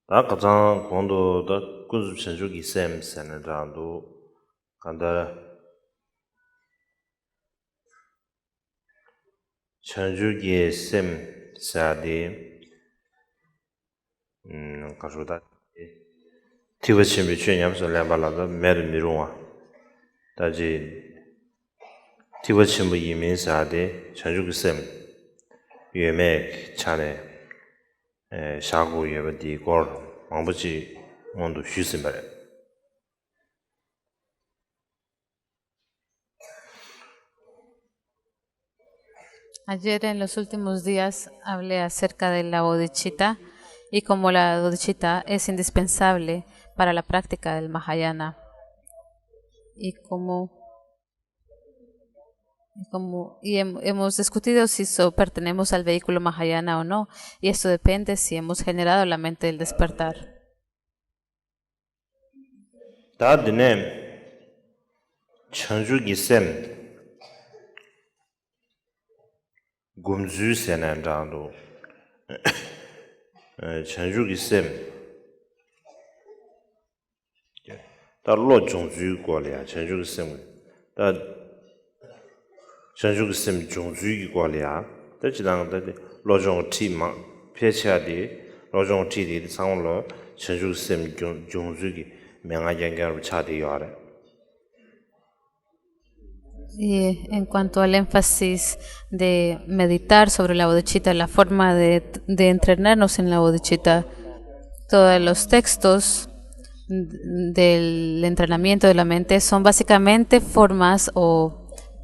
다 가장 공도의 군수 전주기 셈 세는장도 간다 전주기 셈 사디 가서다 티버침이 취념서 래발라도 매를 미루와 다지 티버침의 이민 사디 전주기 셈 유매 차례 shagu yeba di gor mangbuchi mondo shusimbare. Ayer en los últimos días hablé acerca de la bodhicitta y cómo la bodhicitta es indispensable para la práctica del Mahayana y hemos discutido si pertenecemos al vehículo Mahayana o no, y esto depende si hemos generado la mente del despertar. Gumzu senan zhangdu Chenju gi sem da lo zhongzu guo liya Chenju gi sem da Chenju gi sem zhongzu gi guo liya da jidang da lo zhong ti ma pye chia di lo zhong ti di sang lo Chenju gi sem zhongzu gi menga yang gar cha di yare. Y en cuanto al énfasis de meditar sobre la bodhicitta, la forma de entrenarnos en la bodhicitta, todos los textos del entrenamiento de la mente son básicamente formas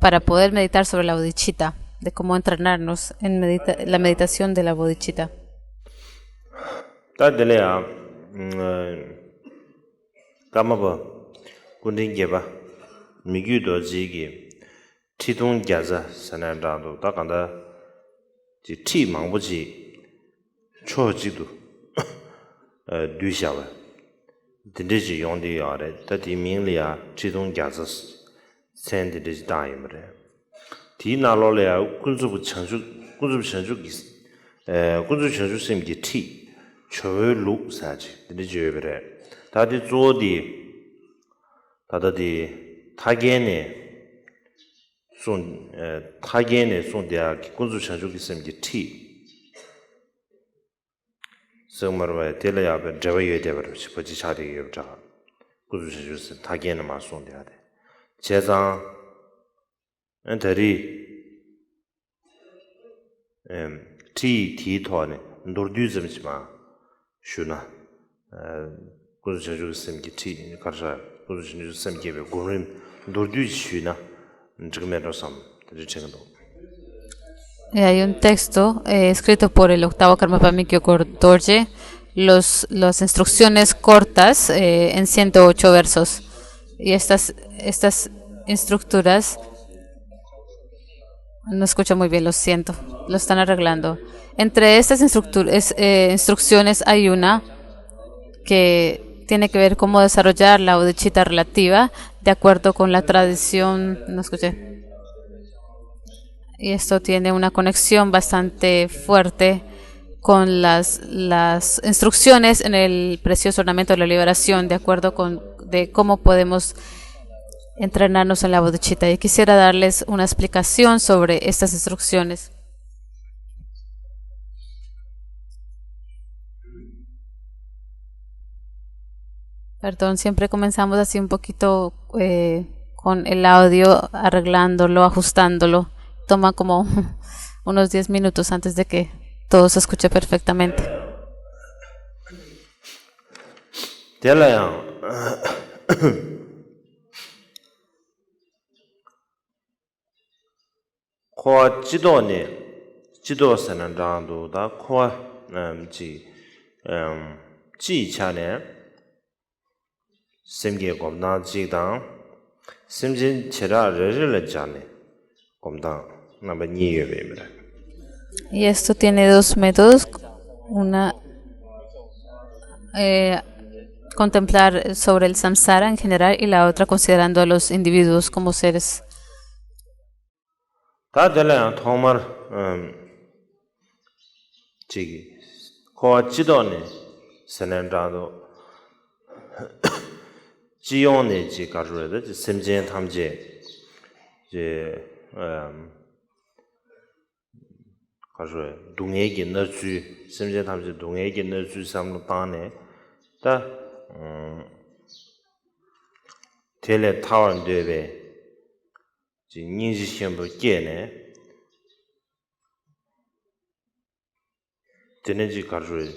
para poder meditar sobre la bodhicitta, de cómo entrenarnos en la meditación de la bodhicitta. Tidung gyaza sanan rangdo, da kanda ti mangbuchi cho jigdu du xiawa. Dindaji yongdi yare, da di mingli ya tidung gyaza san dindaji da yimre. Ti nalo le ya kunzubu changshu sim di ti chowe lu saji, dindaji yobre. Da di zuo di, da di tagene 타게네 손대야 군주 전주기 셈지 티 정말로 텔레야베 저외에 되버려 싶어지 차리게 요자 군주 전주스 타게네 마 손대야 돼 제상 엔터리 티 토네 노르듀즈미마 슈나 군주 전주기 셈지 티 가르자 군주 전주기 셈게베 고림 노르듀즈 슈나. Hay un texto escrito por el octavo Karmapa Mikyo Dorje, las instrucciones cortas en 108 versos. Y estas estructuras, no escucho muy bien, lo siento, lo están arreglando. Entre estas instrucciones hay una que tiene que ver cómo desarrollar la bodhicitta relativa de acuerdo con la tradición, no escuché. Y esto tiene una conexión bastante fuerte con las instrucciones en el precioso ornamento de la liberación, de acuerdo con cómo podemos entrenarnos en la bodhicitta. Y quisiera darles una explicación sobre estas instrucciones. Perdón, siempre comenzamos así un poquito con el audio, arreglándolo, ajustándolo. Toma como unos 10 minutos antes de que todo se escuche perfectamente. Semge gomdan jigdan semjin chera rele jane gomdan namba ni yebe. Y esto tiene dos métodos, una contemplar sobre el samsara en general y la otra considerando a los individuos como seres. Ta dela thomar chigi ko chidone senendrado 지용의 지 가르르의 심진 탐지 제 가르르 동해기 너주 심진 탐지 동해기 너주 삼로 땅에 다 텔레 타원 되베 지 인지 시험부 깨네 되는지 가르르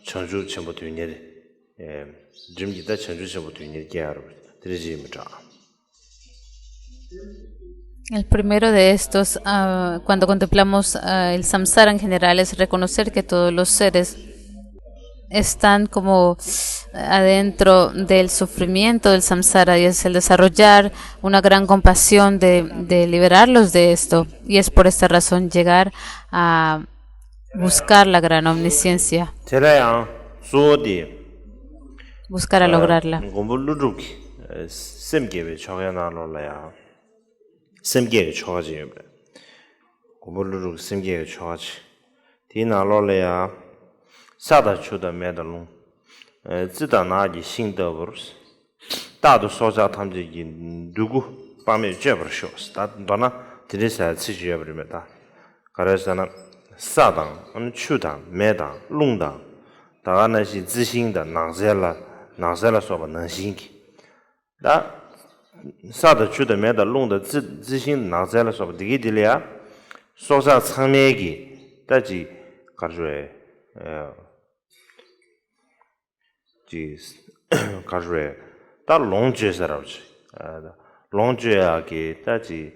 전주 전부 되네 El primero de estos, cuando contemplamos el samsara en general, es reconocer que todos los seres están como adentro del sufrimiento del samsara y es el desarrollar una gran compasión de liberarlos de esto. Y es por esta razón llegar a buscar la gran omnisciencia. Buscar a lograrla. 나셀라 소바 능신기 다 사다 주的没的弄的自信나셀라 소바 디기딜이야 소사 창매기 다지 가르에 지 가르에 다 롱제서라지 롱제하게 다지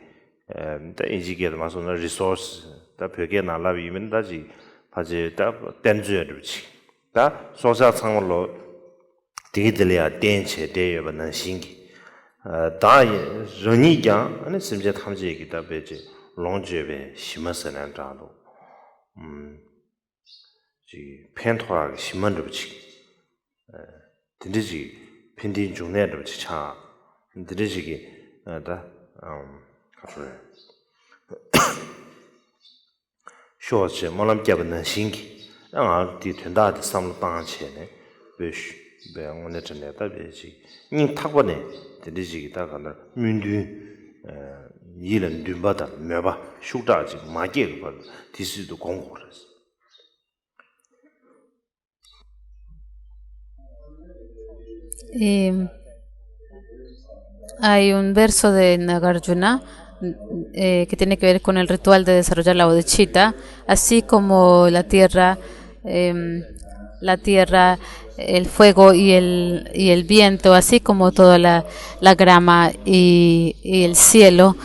다 인지게도 마소나 리소스 다 벽에 날라비면 다지 바지 다 댄주여르지 다 소사 창물로 디들이야 댄체 대여바 능신기 다 전이장 아니 심지어 탐지 얘기다 베지 롱제베 심어서는 자도 지 펜토하게 심만도 지 딘디지 핀딘 중내도 지차 딘디지기 다 가서 쇼체 몰람 잡는 신기 아 뒤된다 삼로 방치네 베시 배우는 전에다 베지 니 탁번에 들리지기다 가나 민두 일은 뒤바다 매바 슈다지 마게 거 디스도 공고라서 Hay un verso de Nagarjuna que tiene que ver con el ritual de desarrollar la bodhicitta, así como la tierra, el fuego y el viento, así como toda la grama y el cielo,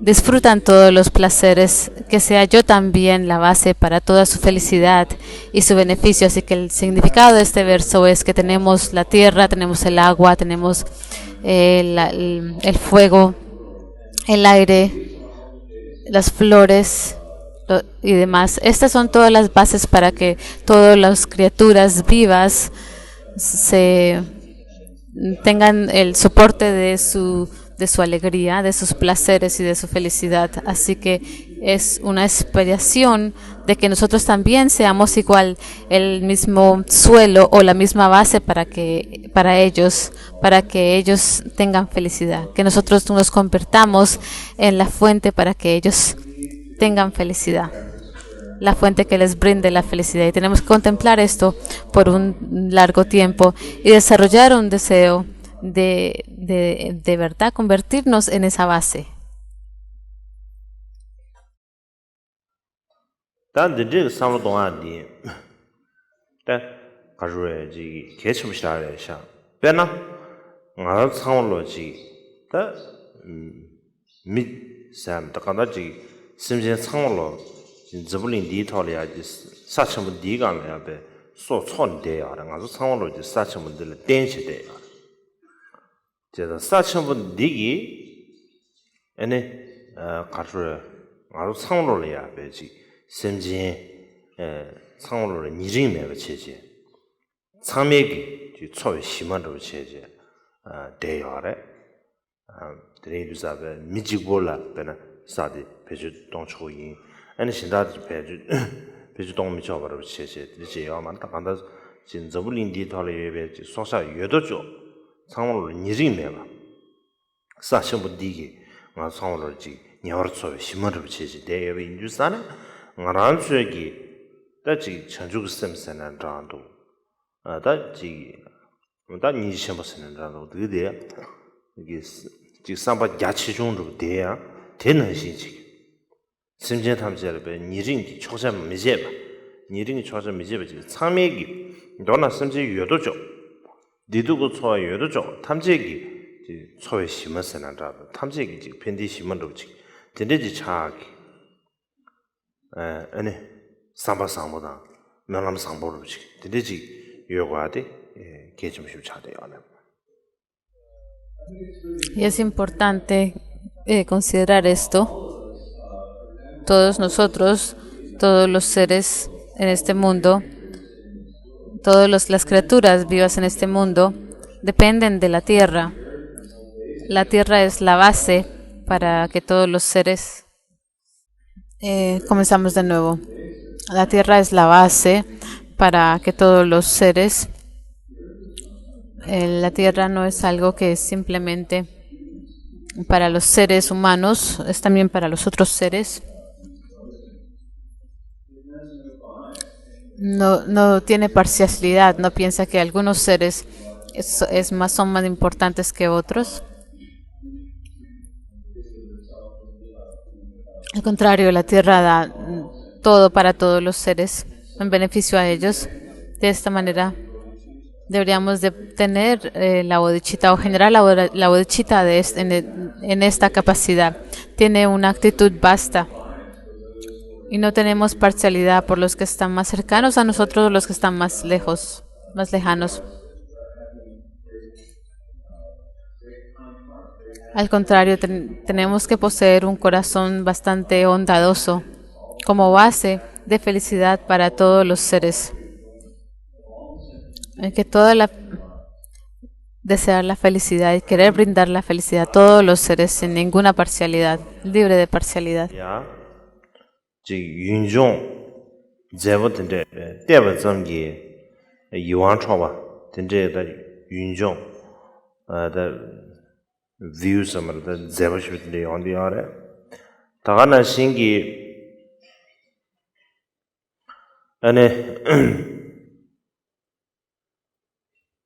disfrutan todos los placeres, que sea yo también la base para toda su felicidad y su beneficio. Así que el significado de este verso es que tenemos la tierra, tenemos el agua, tenemos el fuego, el aire, las flores y demás. Estas son todas las bases para que todas las criaturas vivas tengan el soporte de su alegría, de sus placeres y de su felicidad. Así que es una aspiración de que nosotros también seamos igual, el mismo suelo o la misma base para que ellos tengan felicidad, que nosotros nos convirtamos en la fuente para que ellos tengan felicidad, la fuente que les brinde la felicidad. Y tenemos que contemplar esto por un largo tiempo y desarrollar un deseo de verdad convertirnos en esa base. 제가 사천분 니기 에네 가르르 아주 상로를 배지 심진 상로를 니진매가 체제 상매기 주 초의 심한으로 체제 대여래 드레이드사베 미지골라 베나 사디 배주 동초인 아니 신다드 배주 동미쳐버려 체제 이제 야만 딱한다 진 저불린디 털에 소사 여도죠 상월로 니림매가 사셔부 디기 나 상월로 지 녀르서 심어를 치지 대여 인주산에 나란수기 다지 전주 셈세는 장도 다지 다 니셔버스는 장도 되게 이게 지 삼바 야치 중으로 돼야 되는 시지 심지어 탐지를 배 니링이 초자 미제바 니링이 초자 미제바 지 참매기 너나 심지 여도죠 니두고 초와 여도죠 탐지기 지 초에 심었으나 자도 탐지기 지 펜디 심은도 지 된대지 차기 아니 삼바 상보다 면람 상보로 지 된대지 요구하되 개좀 쉽차대요. Y es importante considerar esto. Todos nosotros, todos los seres en este mundo, todas las criaturas vivas en este mundo, dependen de la tierra. La tierra es la base para que todos los seres... comenzamos de nuevo. La tierra es la base para que todos los seres... la tierra no es algo que es simplemente para los seres humanos, es también para los otros seres. No tiene parcialidad, no piensa que algunos seres son más importantes que otros. Al contrario, la tierra da todo para todos los seres, en beneficio a ellos. De esta manera deberíamos de tener la bodhicitta o generar la bodhicitta en esta capacidad. Tiene una actitud vasta y no tenemos parcialidad por los que están más cercanos a nosotros o los que están más lejos, más lejanos. Al contrario, tenemos que poseer un corazón bastante bondadoso como base de felicidad para todos los seres. Que desear la felicidad y querer brindar la felicidad a todos los seres sin ninguna parcialidad, libre de parcialidad.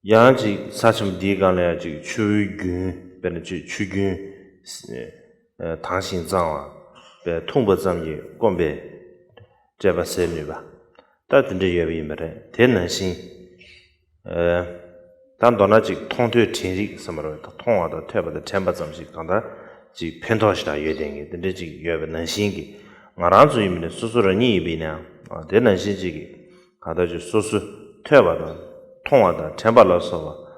양지 사심 디간에 지 추균 베네 추균 당신장아 베 통보장이 권베 제바세니바 다든지 예비메레 대난신 단도나지 통퇴 진리 섬으로 통화도 퇴바도 템바점시 간다 지 펜토시다 예dengi 된지 예베 난신기 마란주이미네 수수르니 이비냐 대난신지기 가다지 수수 퇴바도 통화다 템발로서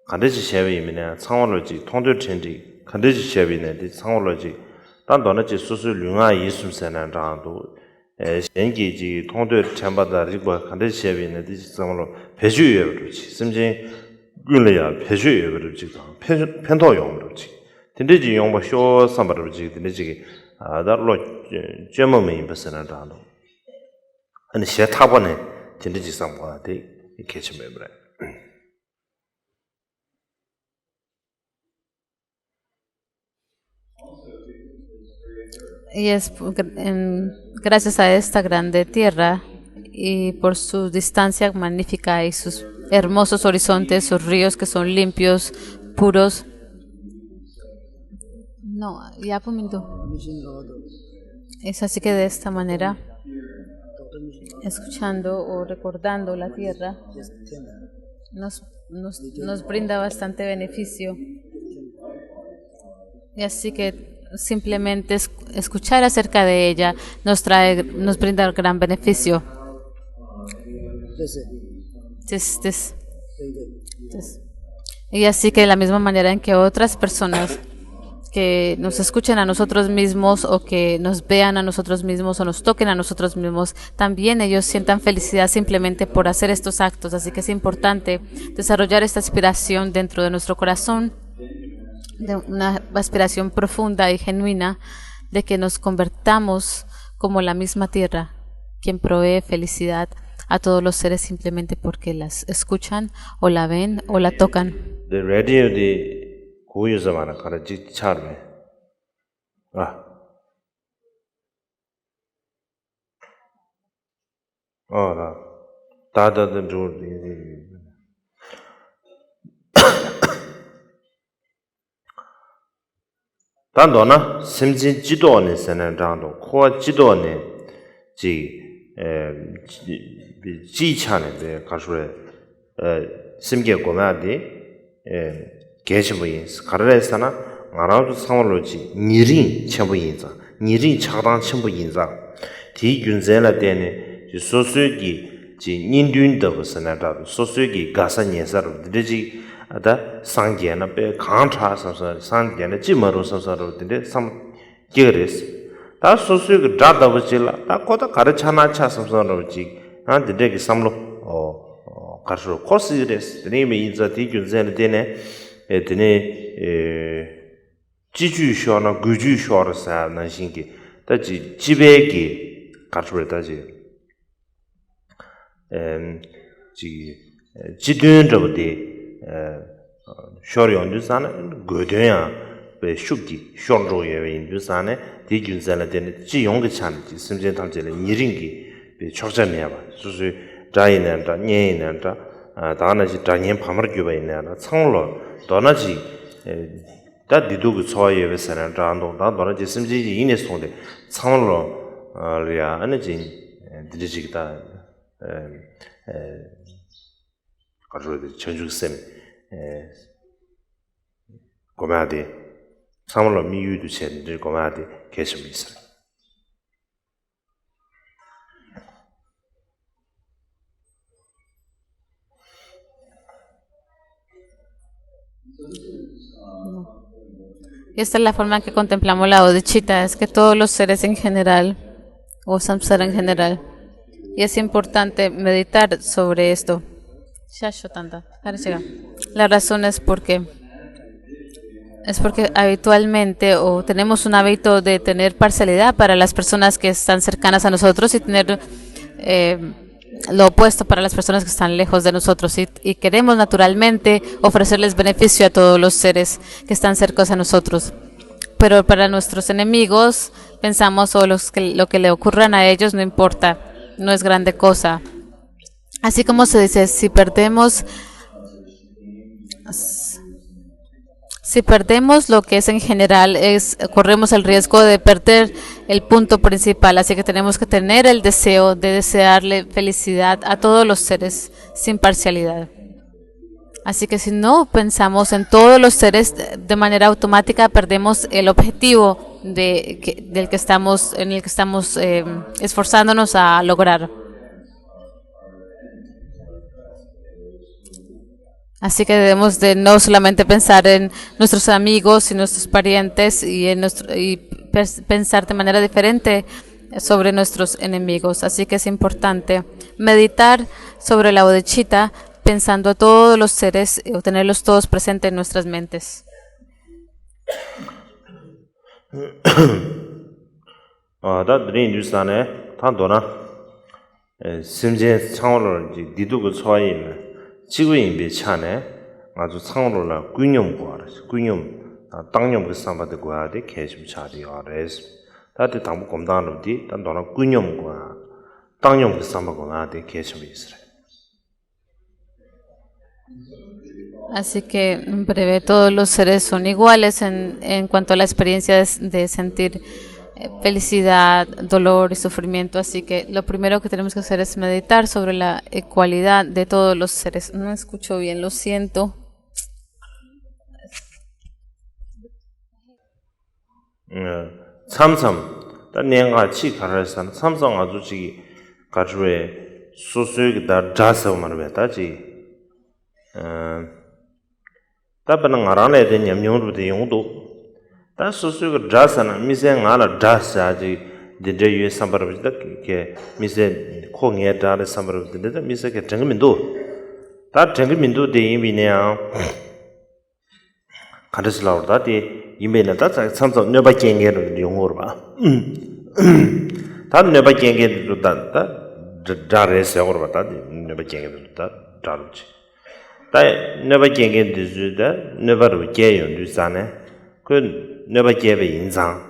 간대지 셰비이면에 상월로지 통도천지 간대지 셰비네 상월로지 단도나지 수수 륜아 이숨세난 장도 현기지 통도 템바다 리고 간대지 셰비네 상월로 배주여버지 심지 균래야 배주여버지 펜토용으로지 된대지 용바 쇼 삼바로지 된대지 달로 제모메인 버스난 장도 아니 셰타보네 된대지 상바데 Y es gracias a esta grande tierra y por su distancia magnífica y sus hermosos horizontes, sus ríos que son limpios, puros. No, ya es así que de esta manera, escuchando o recordando la tierra, nos brinda bastante beneficio. Y así que simplemente escuchar acerca de ella nos brinda gran beneficio. Y así que de la misma manera en que otras personas que nos escuchen a nosotros mismos o que nos vean a nosotros mismos o nos toquen a nosotros mismos, también ellos sientan felicidad simplemente por hacer estos actos. Así que es importante desarrollar esta aspiración dentro de nuestro corazón, de una aspiración profunda y genuina de que nos convertamos como la misma tierra, quien provee felicidad a todos los seres simplemente porque las escuchan o la ven o la tocan. The radio the kuyu zamana kara jik charme. Da. Da the do. 단도나 심진 지도네 세는장도 코 지도네 지차네 가수에 심게 고마디 계시부인 가르레사나 나라도 상월로지 니린 첨부인자 니린 차단 첨부인자 디균제라 되네 소수기 지 닌륜더 세나다 소수기 가사니사로 드지 아다 상계나 배 강차서서 상계나 지머로서서 되는데 삼 게레스 다 소수가 다다버질라 다 거다 가르차나 차서서로지 안데 삼로 가르로 코스레스 드네미 인자 디균제나 되네 드네 지주쇼나 구주쇼로사 나신기 다지 지배기 가르로다지 지든저부디 쇼리온두사나 고드야 베 슈기 쇼르로예 인두사네 디균살라데네 지용게 찬지 심제 탐제레 니링기 베 척자네야 수수 자이난다 녜인난다 다나지 다년 파머규바이나나 창로 도나지 다 디두고 초예베 사나다 안도다 도나지 심지 이네 송데 창로 리아 아니지 디지기다 가르르 전주쌤 고마디 사물로 미유도 챈들 고마디 계십니다. Y esta es la forma en que contemplamos la bodhicitta, es que todos los seres en general, o samsara en general, y es importante meditar sobre esto. La razón es porque habitualmente o tenemos un hábito de tener parcialidad para las personas que están cercanas a nosotros y tener lo opuesto para las personas que están lejos de nosotros y queremos naturalmente ofrecerles beneficio a todos los seres que están cercanos a nosotros. Pero para nuestros enemigos pensamos lo que le ocurran a ellos no importa, no es grande cosa. Así como se dice, si perdemos lo que es en general, corremos el riesgo de perder el punto principal. Así que tenemos que tener el deseo de desearle felicidad a todos los seres sin parcialidad. Así que si no pensamos en todos los seres de manera automática, perdemos el objetivo en el que estamos esforzándonos a lograr. Así que debemos de no solamente pensar en nuestros amigos y nuestros parientes y pensar de manera diferente sobre nuestros enemigos. Así que es importante meditar sobre la bodhicitta pensando a todos los seres o tenerlos todos presentes en nuestras mentes. 지구인 비차네 아주 상으로라 균염과 균염 당념 그 상바데 고야데 계심 차리어레스 다데 당부 검단으로디 단도나 균염과 당념 그 상바고나데 계심이 있어요. Así que en breve todos los seres son iguales en cuanto a la experiencia de sentir felicidad, dolor y sufrimiento, así que lo primero que tenemos que hacer es meditar sobre la ecualidad de todos los seres. No escucho bien, lo siento. 삼삼 단년가 치 가르산 삼성 아주지 가주에 소수기다 자서 말베다지 답은 알아내야 되는 염용도 용도 다 소수가 자사나 미세 알아 자사지 디제유 삼바르비다 게 미세 콩에 다르 삼바르비다 미세게 정민도 다 정민도 대임이네요 가르슬라우다디 이메나다 삼성 녀바 겐게로 용어로 봐. 다 녀바 겐게로 단다 dare segor bata neba genge da daruchi ta neba genge dizu da neba ru ge yon du sane ku neba gebe inzang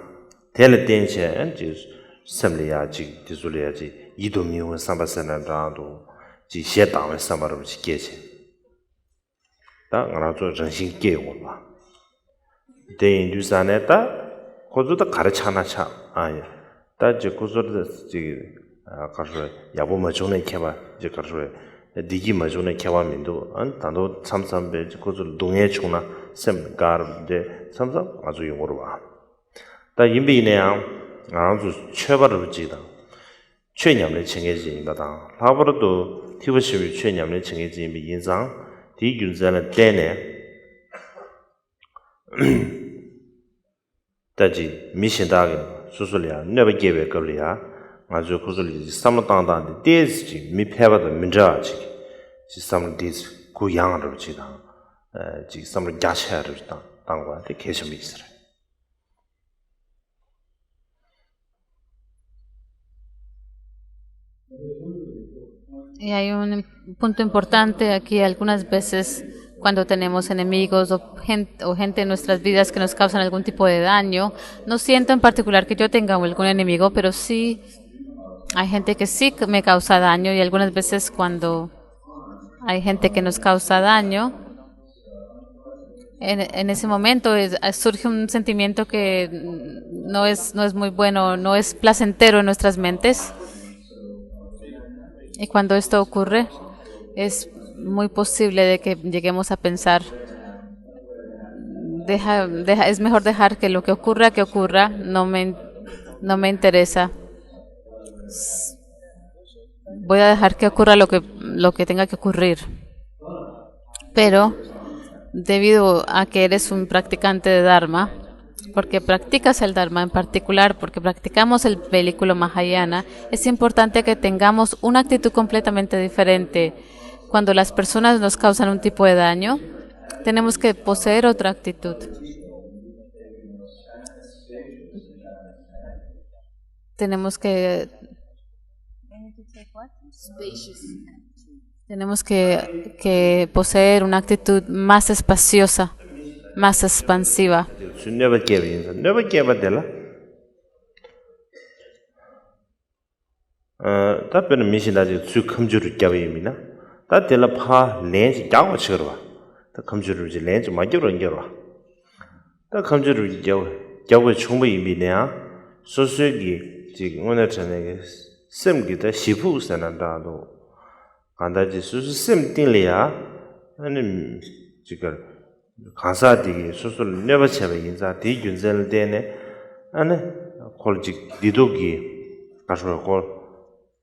tele tenche ji samle ya ji dizu le ya ji yido mi won samba sana da do ji xie dang we samba ru ji ge che ta ngara zo zhen xin ge wo ba de yin du sane ta ko zo da kare chana cha 아 다 저 고소를 가서 야보 마존에 개발 이제 가서 디기 마존에 개발민도 안 단도 참삼배 고소 동해 중나 샘가르데 참삼 아주 용어로 봐. 다 인비네야 아주 최바를 지다. 최냠의 청해지인가다. 라버도 티버시비 최냠의 청해지인 인상 디균자는 때네. 다지 미신다게 수술이야 never give a 거리야 아주 고슬이 삼당당데 데지 미패바도 민자지 지 삼디스 구양으로 지다 지 삼을 야샤를 당과한테 계속 있으라 Y hay un punto importante aquí, algunas veces cuando tenemos enemigos o gente en nuestras vidas que nos causan algún tipo de daño, no siento en particular que yo tenga algún enemigo, pero sí hay gente que sí me causa daño y algunas veces cuando hay gente que nos causa daño, en ese momento surge un sentimiento que no es muy bueno, no es placentero en nuestras mentes. Y cuando esto ocurre, es muy posible de que lleguemos a pensar, es mejor dejar que lo que ocurra, no me interesa. Voy a dejar que ocurra lo que tenga que ocurrir. Pero, debido a que eres un practicante de Dharma, porque practicas el Dharma en particular, porque practicamos el vehículo Mahayana, es importante que tengamos una actitud completamente diferente. Cuando las personas nos causan un tipo de daño, tenemos que poseer otra actitud. Tenemos que poseer una actitud más espaciosa, más expansiva. never give dela 다 변은 미신다지 수 검주를 껴이미나 다 데라 파 렌지 야고 쳐와 다 검주를 지 렌지 마겨로 껴와 다 검주를 껴고 충분히 이미냐 소수기 지금 오늘 전에 셈기다 시부선한다도 간다지 수수 셈 띵리야 아니 지금 간사디 수술 네버체베 인자 디균zel 데네 아니 콜직 디도기 가서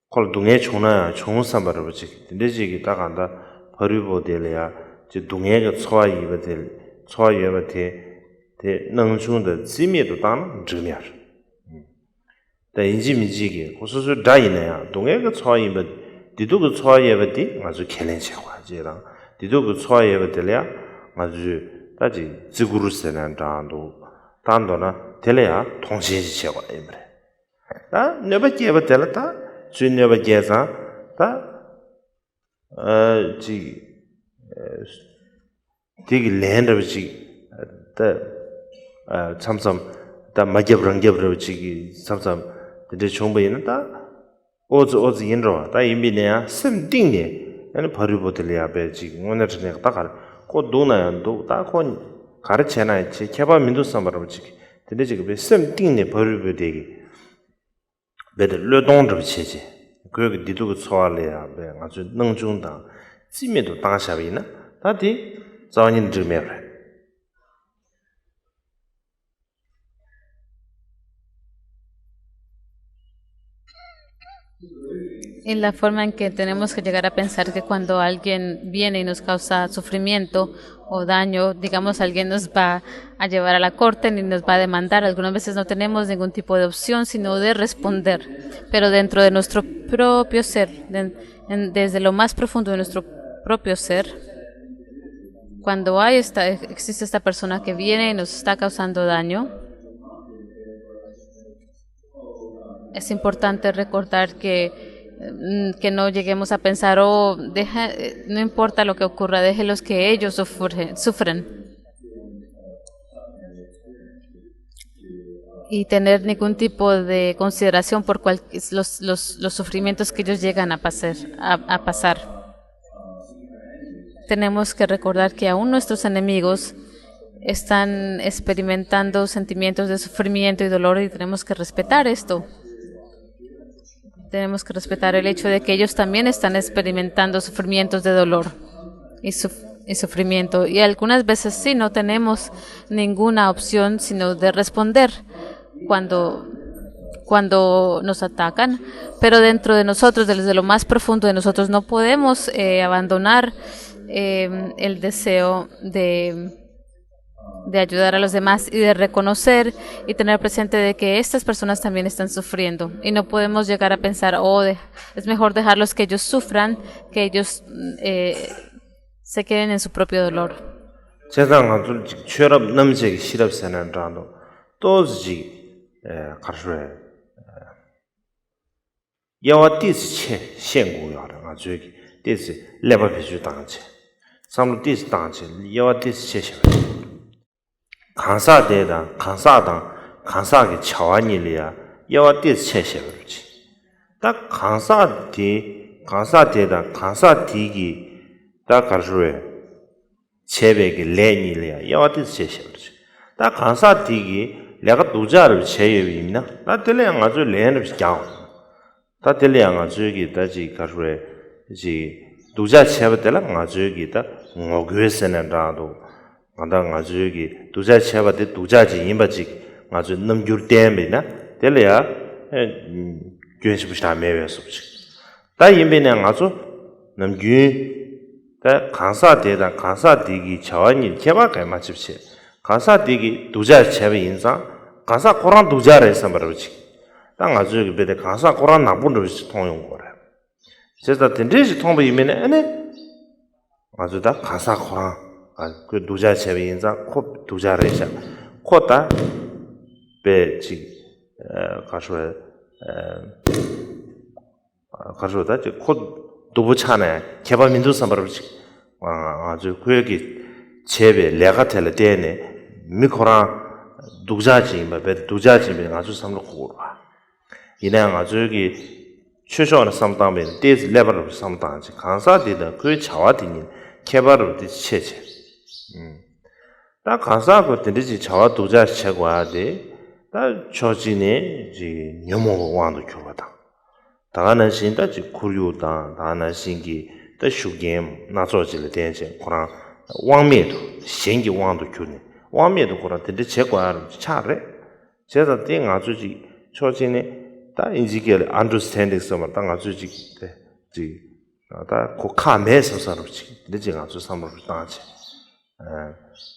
콜 동해 총나 총삼바를 붙이 근데지기 딱 간다 버리보델이야 저 동해가 초이버데 대 능중의 지미도 당 증명 대 인지미지기 고수수 다이네야 동해가 초이버 디도가 초이버디 아주 켈렌체와 제랑 디도가 초이버델이야 아주 다지 지구르스는 단도나 텔레야 통신시 제거 이브레 다 네버게 버텔다 주네버게자 다지 되게 랜더지 다 참삼 다 마게브랑게브르지 참삼 근데 정보에는 다 오즈 인로 다 이미네야 셈띵네 아니 버리보들이야 배지 오늘 전에 딱 고 도나연도 다고 가르쳐나 지 개발 민도 삼바로 지 근데 지금 셈띵네 버르베되기 베들 르동르 치지 그게 니도 소알이야 배 아주 능중다 지메도 당샤비나 다디 자원인 드메르 Y la forma en que tenemos que llegar a pensar que cuando alguien viene y nos causa sufrimiento o daño, digamos, alguien nos va a llevar a la corte ni nos va a demandar. Algunas veces no tenemos ningún tipo de opción sino de responder. Pero dentro de nuestro propio ser, desde lo más profundo de nuestro propio ser, cuando existe esta persona que viene y nos está causando daño, es importante recordar que que no lleguemos a pensar, oh, no importa lo que ocurra, déjelos que ellos sufren. Y tener ningún tipo de consideración por los sufrimientos que ellos llegan a pasar. Tenemos que recordar que aún nuestros enemigos están experimentando sentimientos de sufrimiento y dolor y tenemos que respetar esto. Tenemos que respetar el hecho de que ellos también están experimentando sufrimientos de dolor y sufrimiento. Y algunas veces sí, no tenemos ninguna opción sino de responder cuando nos atacan, pero dentro de nosotros, desde lo más profundo de nosotros, no podemos abandonar el deseo de ayudar a los demás y de reconocer y tener presente de que estas personas también están sufriendo y no podemos llegar a pensar, es mejor dejarlos que ellos sufran, que ellos se queden en su propio dolor. 간사게 차와니리야 야와 디스 체셰버지 딱 간사데다 간사디기 딱 가르르에 체베게 레니리야 야와 디스 체셰버지 딱 간사디기 내가 도자를 체여입니다 나 들려양 아주 레는 비자 다 들려양 아주 여기 다지 가르르에 지 도자 체버들라 아주 여기다 ngogese는라도 간다 아주 여기 도자 체버데 도자지 임바지 아주 넘줄때면이나 될래야 괜찮으시다 매외서지 다 임베는 아주 넘규 다 간사대다 간사디기 자원이 개발가 맞습시 간사디기 두자 체베 인상 간사 고란 두자를 해서 말이지 땅 아주 베데 간사 고란 나쁜을 통용 거래 제가 된지 통보이면 아니 아주 다 간사 고란 그 두자 체베 인상 코 두자를 해서 코다 배지 가서 가서다 코 도부차네 개발 민주 선발을지 아주 그여기 제베 내가 텔 때네 미코라 두자지 뭐 두자지 아주 삼로 봐 이랑 아주 여기 최소한 삼당면 데스 레벨을 삼당지 간사되다 그 자와디니 개발을 체체 다 간사고 되지 자와 두자 체과데 다 초진에 지 녀모 왕도 교가다 다가는 신다 지 구류다 다나 신기 더 슈겜 나서질 된지 그런 왕매도 신기 왕도 교네 왕매도 그런 되지 체과를 차래 제가 땡 아주지 초진에 다 인지게 understanding som을 당 아주지 다 고카메서 서로지 되지 아주 삼으로 당하지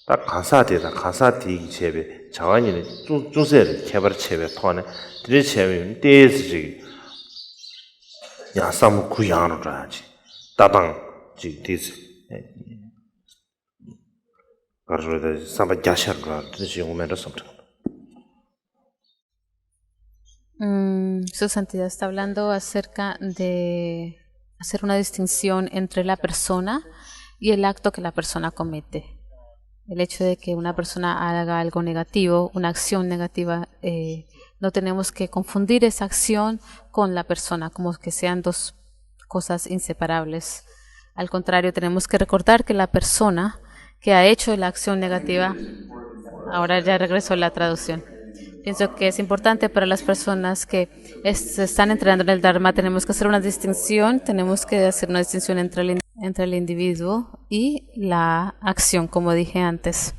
딱 간사되다 간사되기 제베 자원이는 중세를 개발 체베 토네 드리 체베 데스지 야삼 구양으로 하지 따당 지 데스 가르르데 삼바 야샤가 드시 오면서 섬트 Su Santidad está hablando acerca de hacer una distinción entre la persona y el acto que la persona comete. El hecho de que una persona haga algo negativo, una acción negativa, no tenemos que confundir esa acción con la persona, como que sean dos cosas inseparables. Al contrario, tenemos que recordar que la persona que ha hecho la acción negativa, ahora ya regresó la traducción. Pienso que es importante para las personas que se están entrenando en el Dharma, tenemos que hacer una distinción, entre el individuo y la acción, como dije antes.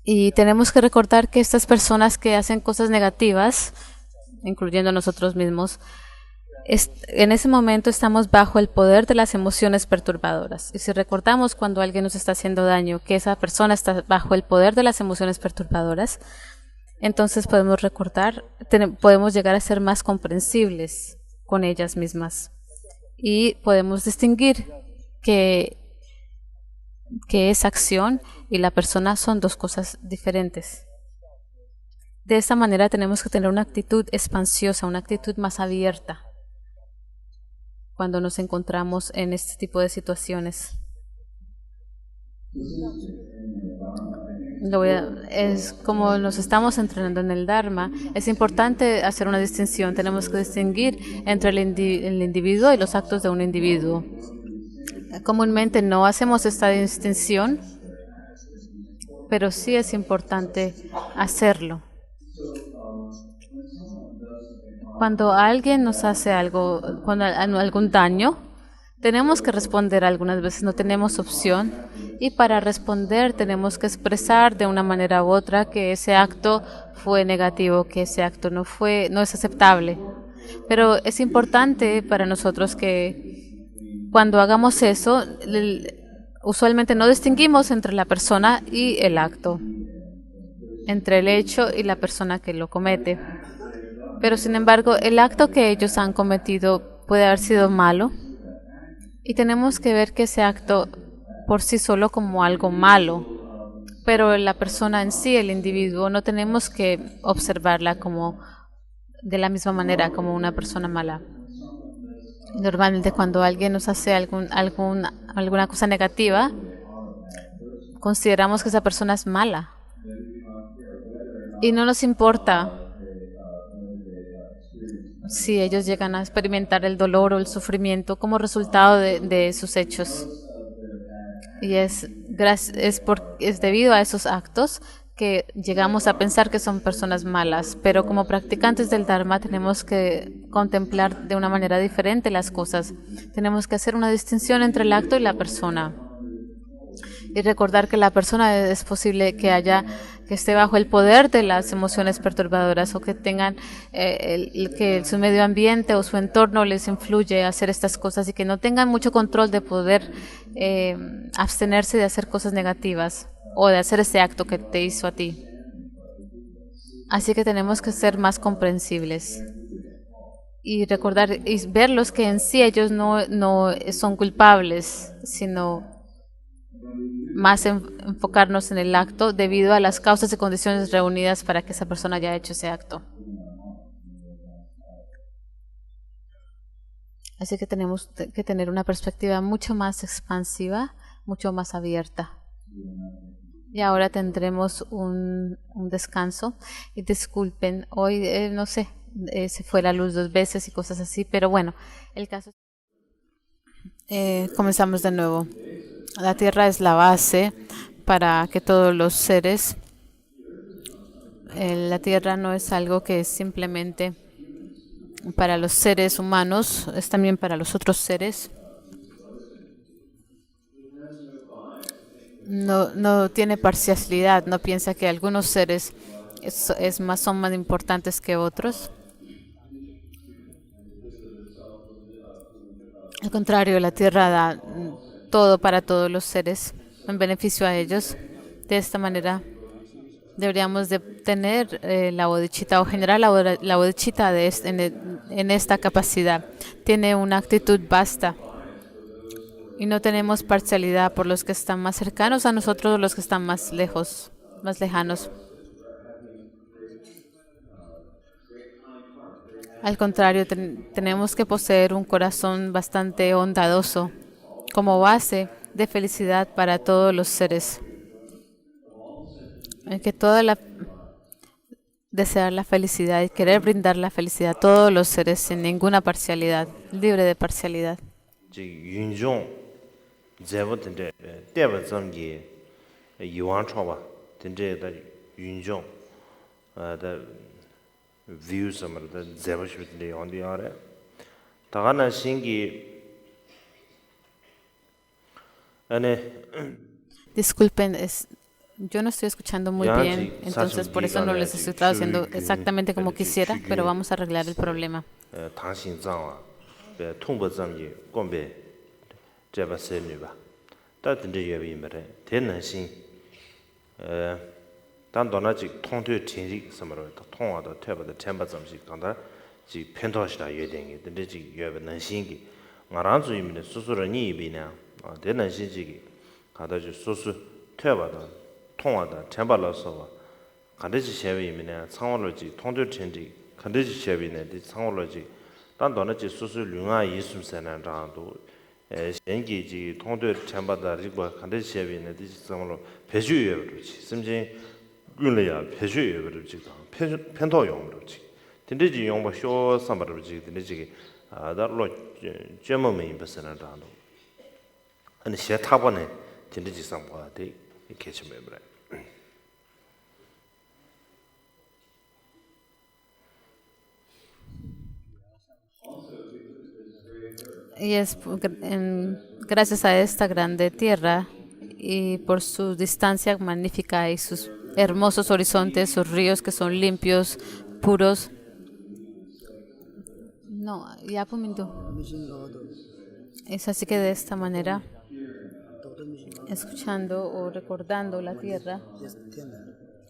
Y tenemos que recordar que estas personas que hacen cosas negativas, incluyendo nosotros mismos, en ese momento estamos bajo el poder de las emociones perturbadoras. Y si recordamos cuando alguien nos está haciendo daño, que esa persona está bajo el poder de las emociones perturbadoras, entonces podemos llegar a ser más comprensibles con ellas mismas. Y podemos distinguir que esa acción y la persona son dos cosas diferentes. De esta manera tenemos que tener una actitud expansiosa, una actitud más abierta. cuando nos encontramos en este tipo de situaciones. Es como nos estamos entrenando en el Dharma. Es importante hacer una distinción. Tenemos que distinguir entre el individuo y los actos de un individuo. Comúnmente no hacemos esta distinción, pero sí es importante hacerlo. Cuando alguien nos hace algo, algún daño, tenemos que responder algunas veces, no tenemos opción. Y para responder tenemos que expresar de una manera u otra que ese acto fue negativo, que ese acto no es aceptable. Pero es importante para nosotros que cuando hagamos eso, usualmente no distinguimos entre la persona y el acto, entre el hecho y la persona que lo comete. Pero sin embargo, el acto que ellos han cometido puede haber sido malo y tenemos que ver que ese acto por sí solo como algo malo, pero la persona en sí, el individuo, no tenemos que observarla como de la misma manera como una persona mala. Normalmente cuando alguien nos hace alguna cosa negativa, consideramos que esa persona es mala y no nos importa si ellos llegan a experimentar el dolor o el sufrimiento como resultado de sus hechos. Y es debido a esos actos que llegamos a pensar que son personas malas, pero como practicantes del Dharma tenemos que contemplar de una manera diferente las cosas. Tenemos que hacer una distinción entre el acto y la persona. Y recordar que la persona es posible que esté bajo el poder de las emociones perturbadoras o que tengan que su medio ambiente o su entorno les influye a hacer estas cosas y que no tengan mucho control de poder abstenerse de hacer cosas negativas o de hacer ese acto que te hizo a ti. Así que tenemos que ser más comprensibles y recordar y verlos que en sí ellos no son culpables, sino más enfocarnos en el acto debido a las causas y condiciones reunidas para que esa persona haya hecho ese acto. Así que tenemos que tener una perspectiva mucho más expansiva, mucho más abierta. Y ahora tendremos un descanso. Y disculpen, hoy no sé, se fue la luz 2 veces y cosas así, pero bueno, el caso. Comenzamos de nuevo. La Tierra es la base para que todos los seres, la Tierra no es algo que es simplemente para los seres humanos, es también para los otros seres. No tiene parcialidad, no piensa que algunos seres son más importantes que otros. Al contrario, la Tierra da todo para todos los seres, en beneficio a ellos. De esta manera, deberíamos de tener la bodhicitta o generar la bodhicitta en esta capacidad. Tiene una actitud vasta y no tenemos parcialidad por los que están más cercanos a nosotros o los que están más lejos, más lejanos. Al contrario, tenemos que poseer un corazón bastante bondadoso como base de felicidad para todos los seres. Hay que desear la felicidad y querer brindar la felicidad a todos los seres sin ninguna parcialidad, libre de parcialidad. Disculpen, yo no estoy escuchando muy bien, entonces por eso no les estoy traduciendo exactamente como quisiera, pero vamos a arreglar el problema. tanto na ji su su lunga yi sum senan rang do shengi ji tongde chamba da rigwa kande shebi ne di samlo peju yeru chi simjin yunle ya peju yeru chi pento yong ro chi tinde ji yong ba sho sambar ro chi tinde ji da lo jemo me ba senan rang do ani she tabone tinde ji samwa de keche me bra. Y es gracias a esta grande tierra y por su distancia magnífica y sus hermosos horizontes, sus ríos que son limpios, puros. No, ya un minuto. Es así que de esta manera, escuchando o recordando la tierra,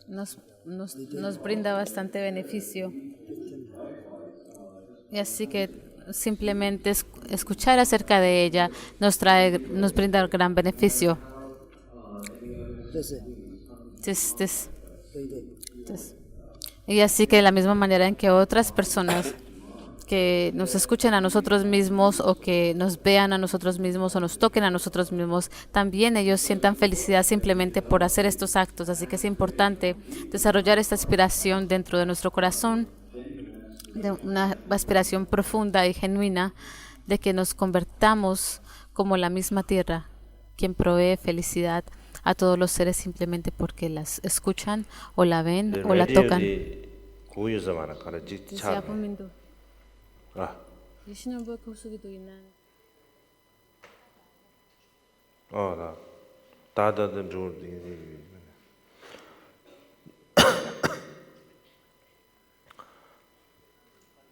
nos brinda bastante beneficio. Y así que simplemente escuchar acerca de ella nos brinda gran beneficio. Y así que de la misma manera en que otras personas que nos escuchen a nosotros mismos o que nos vean a nosotros mismos o nos toquen a nosotros mismos, también ellos sientan felicidad simplemente por hacer estos actos. Así que es importante desarrollar esta aspiración dentro de nuestro corazón, de una aspiración profunda y genuina de que nos convertamos como la misma tierra, quien provee felicidad a todos los seres simplemente porque las escuchan o la ven o la tocan.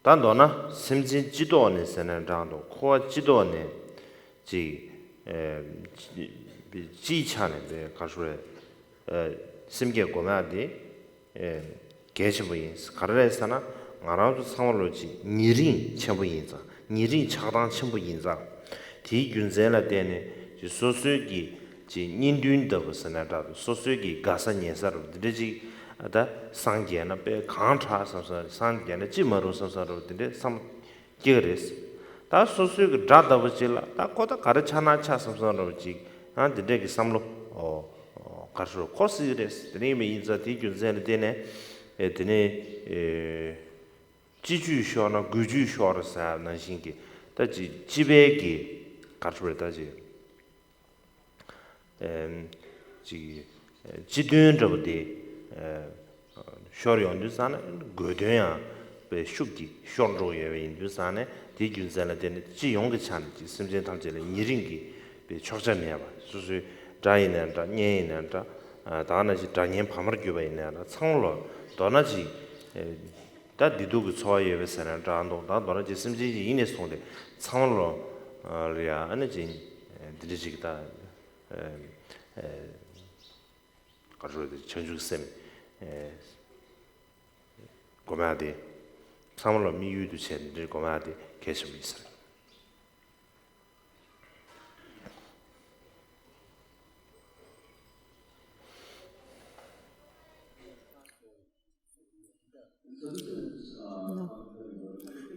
단도나 심진 지도네 세는 장도 코 지도네 지 지차네 데 가수에 심게 고마디 게시부인 가르레사나 나라도 상월로지 니린 첨부인자 니린 차당 첨부인자 디 균제라 되네 지 소수기 지 닌륜더 세나다 소수기 가사녀사로 드지 ada sangyana pe khantra samsara sangyana chimaro samsara dinde sam geres ta sosu ge dada bachila ta kota karachana cha samsara ji han dinde ge samlo karso kosires dine me inza ti gyunzen dine dine jiju shona guju shora sa na shingi ta ji jibe ge karso ta ji ji jidun robde shor yon sana godyan be shukgi shonro ye yin sana di gyunzala den ji yong ge chan ji simjen tam je le niring gi be chokja ne ba su su dai ne da nye ne da da na ji da nyen phamar gyu ba ne da changlo da na ji da di du gu cho ye be sana da ndo da da ji simji ji yin ne song de changlo ya ane ji di ji da 가지고 전주쌤 고마디 사물로 미유도 젠들 고마디 계속 있어요.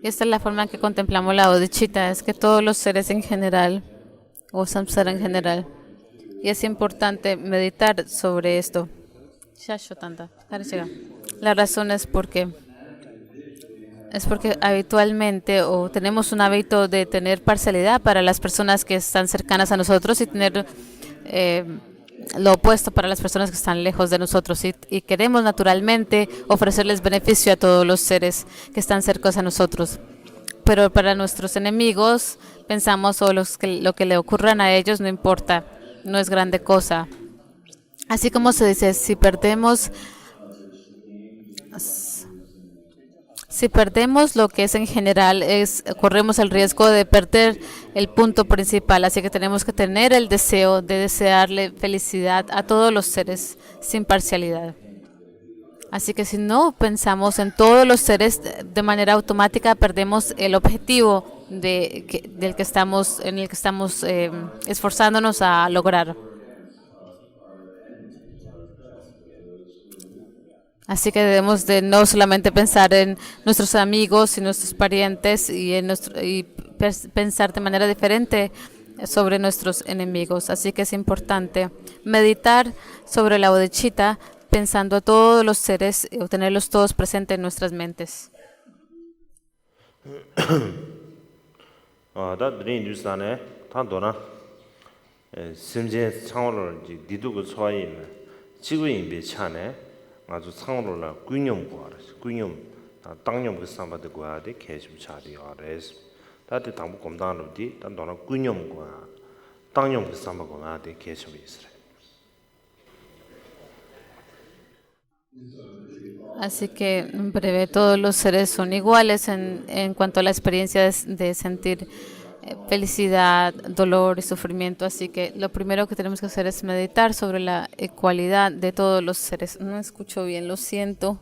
Y esta es la forma en que contemplamos la bodhicitta, es que todos los seres en general, o samsara en general, y es importante meditar sobre esto. La razón es porque habitualmente o tenemos un hábito de tener parcialidad para las personas que están cercanas a nosotros y tener lo opuesto para las personas que están lejos de nosotros y queremos naturalmente ofrecerles beneficio a todos los seres que están cercanos a nosotros. Pero para nuestros enemigos pensamos lo que le ocurran a ellos no importa. No es grande cosa. Así como se dice, si perdemos lo que es en general, corremos el riesgo de perder el punto principal. Así que tenemos que tener el deseo de desearle felicidad a todos los seres sin parcialidad. Así que si no pensamos en todos los seres de manera automática, perdemos el objetivo en el que estamos esforzándonos a lograr. Así que debemos de no solamente pensar en nuestros amigos y nuestros parientes y pensar de manera diferente sobre nuestros enemigos. Así que es importante meditar sobre la bodhicitta pensando a todos los seres y tenerlos todos presentes en nuestras mentes. 다 드린 뉴스안에 탄도나 심제 창원을 디두고 소화인 지구인 비차네 아주 창원을 군용고 알았어. 군용 땅용 그 삼바도 고아데 계속 차리 알았어. 다들 당부 검단으로디 단도나 군용고 땅용 그 삼바고 아데 계속 있어. Así que, en breve, todos los seres son iguales en cuanto a la experiencia de sentir felicidad, dolor y sufrimiento. Así que lo primero que tenemos que hacer es meditar sobre la ecualidad de todos los seres. No escucho bien, lo siento.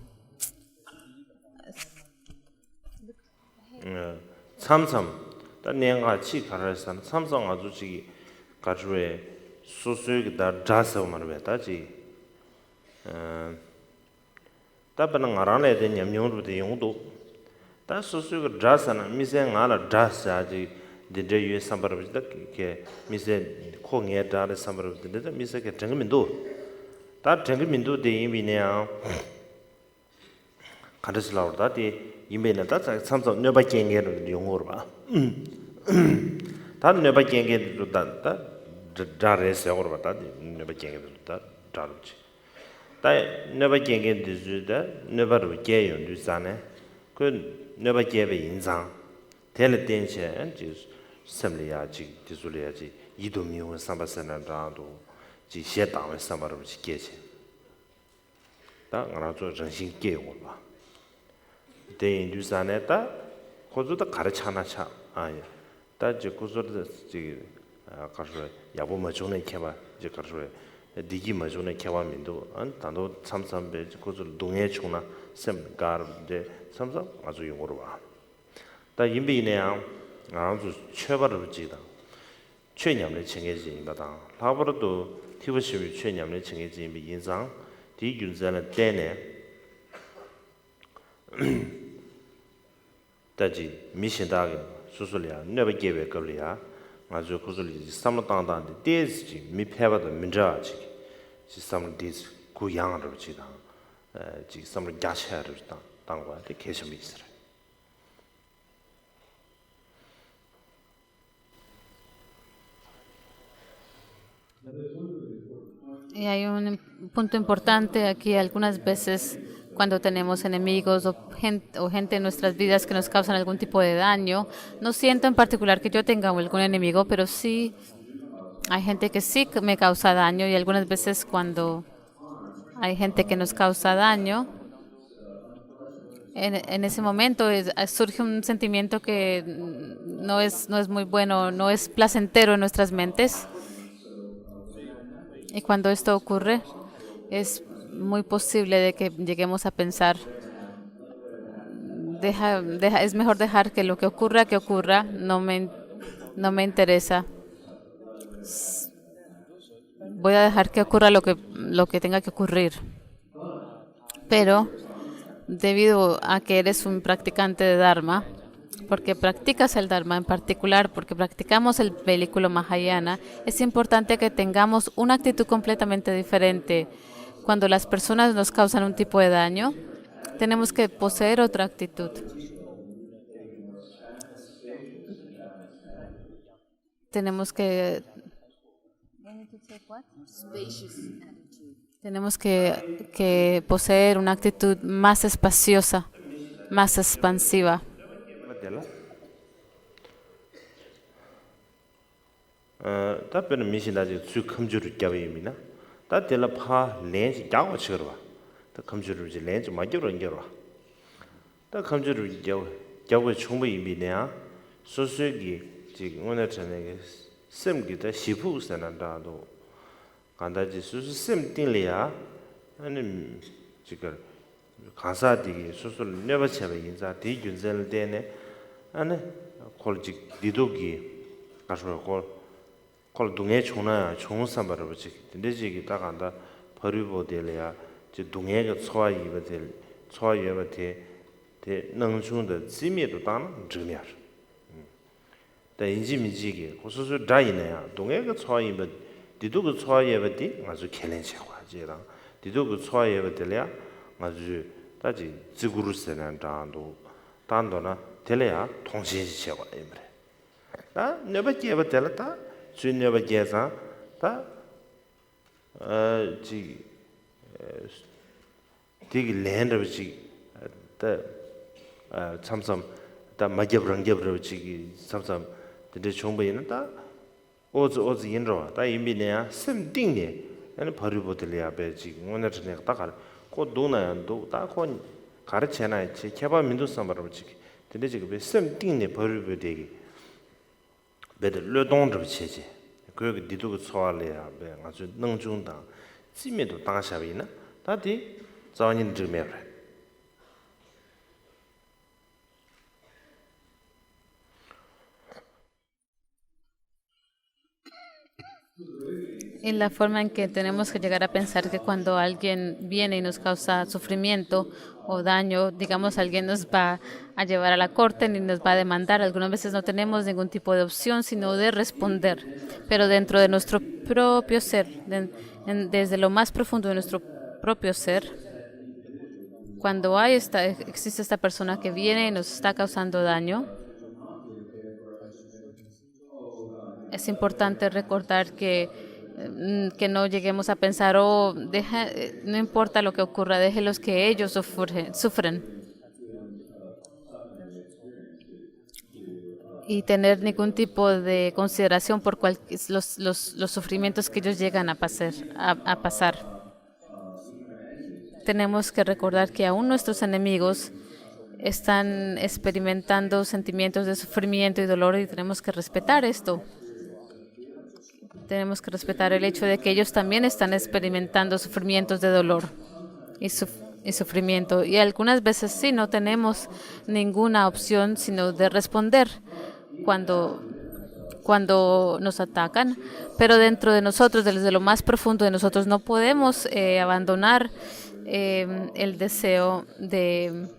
삼삼 다 내가 치 가르선 삼성 아주 지기 가주에 소소기다 자서 말베다지 답은 알아내야 되냐 명도도 용도 다 소소가 자서는 미세 알아 자서지 데데유 삼바르비다 게 미세 콩에 다르 삼바르비다 미세게 정민도 다 정민도 대임이냐 가르슬라우다디 이메나 다 삼성 녀바 깽게로 용어로 봐. 다 녀바 깽게도 다 자레세어로 봐. 다 녀바 깽게도 다 자르지. 다 녀바 깽게도 녀바로 깨요 뉴스안에 그 녀바 깨베 인상 텔레 땡체 지 섬리야지 디술이야지 이도미오 삼바세나다도 지 셰당의 삼바로 지 깨체. 다 알아서 정신 깨요 봐. 대인 유산에다 고조도 가르쳐나차 아예 다지 고조도 지 가서 야보 마존에 개발 이제 가서 디기 마존에 개발민도 안 단도 참삼배 고조 동해 총나 샘가르데 참삼 아주 용어로 봐다 인비네야 아주 최바를 지다 최냠의 청해지입니다 라버도 티브시비 최냠의 청해지인 인상 디균자는 때네 다지 미신다게 수술이야 내가 개베 걸이야 아주 구슬이 삼로당당데 데지 미패바도 민자지 지삼을 데지 구양으로 지다 지 삼을 야샤를 당과데 계속 있으라 Y hay un punto importante aquí, algunas veces cuando tenemos enemigos o gente en nuestras vidas que nos causan algún tipo de daño, no siento en particular que yo tenga algún enemigo, pero sí hay gente que sí me causa daño y algunas veces cuando hay gente que nos causa daño, en ese momento surge un sentimiento que no es muy bueno, no es placentero en nuestras mentes. Y cuando esto ocurre, es muy posible de que lleguemos a pensar, es mejor dejar que lo que ocurra, no me interesa. Voy a dejar que ocurra lo que tenga que ocurrir. Pero, debido a que eres un practicante de Dharma, porque practicas el Dharma en particular, porque practicamos el vehículo Mahayana, es importante que tengamos una actitud completamente diferente. Cuando las personas nos causan un tipo de daño, tenemos que poseer otra actitud. Tenemos que poseer una actitud más espaciosa, más expansiva. 다 변은 미신다지 수 컴주를 껴입니다. 다 텔라파 렌지 야고 치거라. 다 컴주를 지 렌지 마저로 인겨라. 다 컴주를 야고 충분히 미네야. 소수기 지 오늘 전에 셈기다 시부스난다도 간다지 수수 셈 띵리야. 아니 지금 가사디 수술 네버체베 인자 디균zel 되네. 아니 콜지 디도기 가서 콜 동해 총나 총삼바르지 근데지기 딱 간다 버리보델이야 저 동해가 초아이버들 초아이버들 대 능중의 지미도 당 증명. 대 인지미지게 고소서 다이네야 동해가 초아이버 디도가 초아이버디 아주 켈렌체와 제랑 디도가 초아이버들이야 아주 다지 지구르스는 단도 단도나 텔레야 통신시체와 임래 다 네바게바 텔다 주네바게자 다지 되게 랜드지 다 참삼 다 마게브랑게브르지 참삼 근데 정보에는 다 오즈 인로 다 이미네야 심딩네 아니 버리보들이야 배지 오늘 전에 딱 고 도나도 딱고 가르쳐나 지 개발 민도 삼바르지 근데 지금 심딩네 버리보되기 배들 르동르 체제 그 디도가 소알이야 배 아주 능중다 지메도 당샤비나 다디 자원인 증명을 Y la forma en que tenemos que llegar a pensar que cuando alguien viene y nos causa sufrimiento o daño, digamos, alguien nos va a llevar a la corte ni nos va a demandar. Algunas veces no tenemos ningún tipo de opción, sino de responder. Pero dentro de nuestro propio ser, desde lo más profundo de nuestro propio ser, cuando existe esta persona que viene y nos está causando daño, es importante recordar que no lleguemos a pensar, no importa lo que ocurra, déjelos que ellos sufren. Y tener ningún tipo de consideración por los sufrimientos que ellos llegan a pasar. Tenemos que recordar que aún nuestros enemigos están experimentando sentimientos de sufrimiento y dolor y tenemos que respetar esto. Tenemos que respetar el hecho de que ellos también están experimentando sufrimientos de dolor y sufrimiento. Y algunas veces sí, no tenemos ninguna opción sino de responder cuando nos atacan. Pero dentro de nosotros, desde lo más profundo de nosotros, no podemos abandonar el deseo de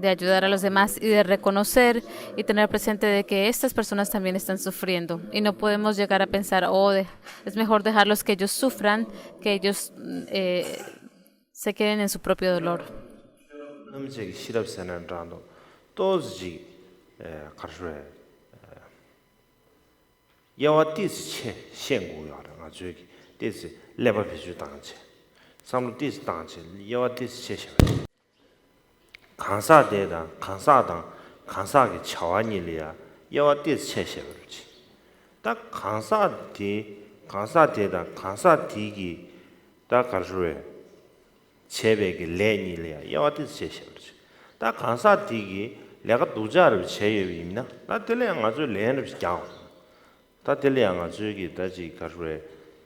ayudar a los demás y de reconocer y tener presente de que estas personas también están sufriendo y no podemos llegar a pensar, es mejor dejarlos que ellos sufran, que ellos se queden en su propio dolor. 간사대다 간사당 간사게 차와니리야 야와 뜻 체셔버지 딱 간사대다 간사디기 딱 가르르 체베게 레니리야 야와 뜻 체셔버지 딱 간사디기 내가 도자를 체여입니다 나 들려양 아주 레는 비자오 다 들려양 아주기 다지 가르르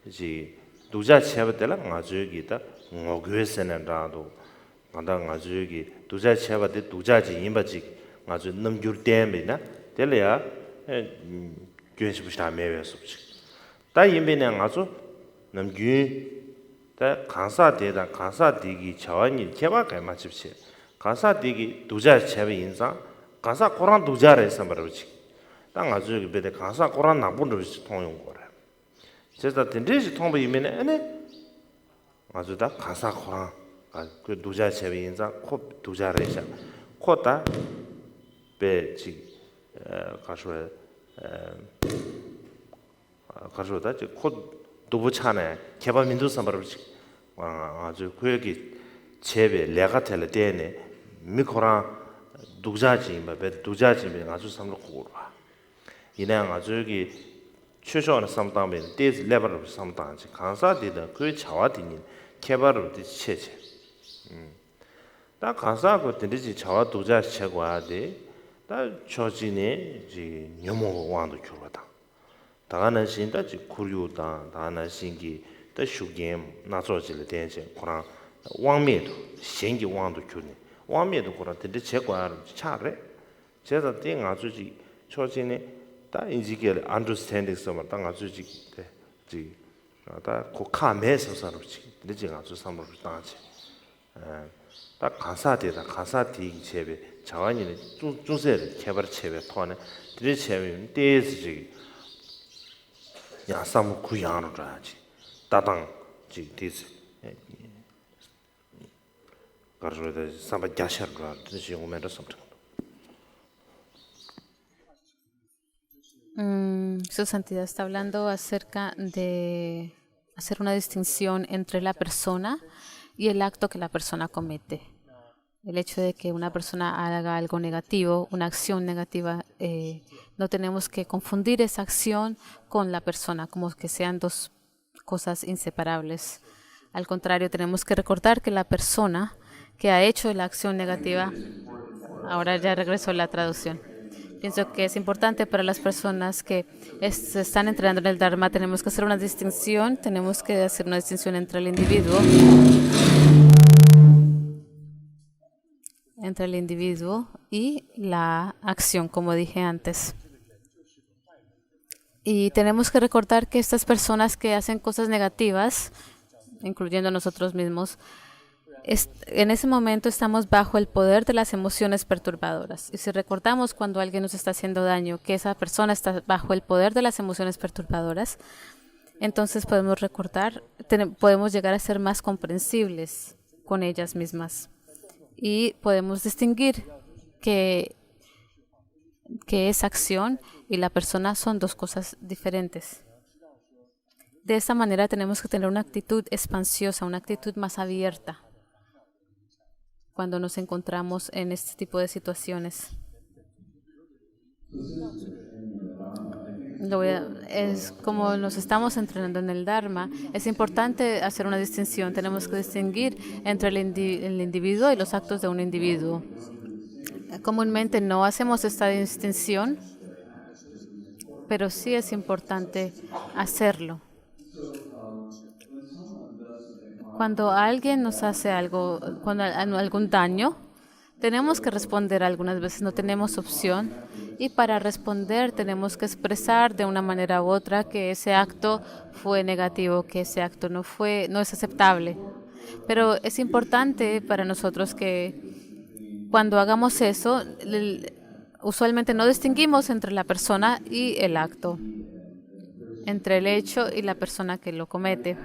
지 도자 체버들라 아주기다 오괴세는라도 간당 아주기 두자 체바데 두자지 임바지 아주 넘줄 때면이나 될래야 괜찮으시다 매외섭지 다 임베는 아주 넘규 다 간사대다 간사디기 자원이 개발가 맞습시 간사디기 두자 체베 인상 간사 고란 두자를 삼바르지 땅 아주 베데 간사 고란 나분을 통용 거라 제가 된지시 통보 이면에 아니 아주 다 간사 고란 그 두자 체베 인상 코 두자래샤 코다 베지 가서 가서다 코 도부차네 개발 민도 삼바르지 아주 그여기 체베 레가텔 때네 미코라 두자지 마베 두자지 아주 삼로 고라 이랑 아주 여기 최소한 삼당면 데스 레벨을 삼당지 간사디다 그 차와디니 개발을 체체 다 간사고 된지 자와 도자 체과데 다 초진에 지 녀모 왕도 교로다 다가는 신다 지 구류다 다나 신기 다 슈겜 나서질 된지 고라 왕매도 신기 왕도 교네 왕매도 고라 된지 체과를 차래 제가 땡 아주지 초진에 다 인지게 understanding 서만 땅 아주지 지 다 고카메 서서로지 되지가 저 삼으로 당하지 딱 가사되다 가사디 제베 자원이네 중세를 개발 체베 토네 드리 체베 데즈지 야삼 구양으로 하지 따당 지 디스 가르르데 삼바 야샤르라 드시 오면서 something. Su Santidad está hablando acerca de hacer una distinción entre la persona y el acto que la persona comete. El hecho de que una persona haga algo negativo, una acción negativa, no tenemos que confundir esa acción con la persona, como que sean dos cosas inseparables. Al contrario, tenemos que recordar que la persona que ha hecho la acción negativa, ahora ya regresó la traducción. Pienso que es importante para las personas que se están entrenando en el Dharma, tenemos que hacer una distinción, entre el individuo y la acción, como dije antes. Y tenemos que recordar que estas personas que hacen cosas negativas, incluyendo nosotros mismos, en ese momento estamos bajo el poder de las emociones perturbadoras. Y si recordamos cuando alguien nos está haciendo daño, que esa persona está bajo el poder de las emociones perturbadoras, entonces podemos podemos llegar a ser más comprensibles con ellas mismas. Y podemos distinguir que esa acción y la persona son dos cosas diferentes. De esta manera tenemos que tener una actitud expansiosa, una actitud más abierta cuando nos encontramos en este tipo de situaciones. Es como nos estamos entrenando en el Dharma, es importante hacer una distinción. Tenemos que distinguir entre el individuo y los actos de un individuo. Comúnmente no hacemos esta distinción, pero sí es importante hacerlo. Cuando alguien nos hace algún daño, tenemos que responder. Algunas veces no tenemos opción, y para responder tenemos que expresar de una manera u otra que ese acto fue negativo, que ese acto no es aceptable. Pero es importante para nosotros que cuando hagamos eso, usualmente no distinguimos entre la persona y el acto, entre el hecho y la persona que lo comete.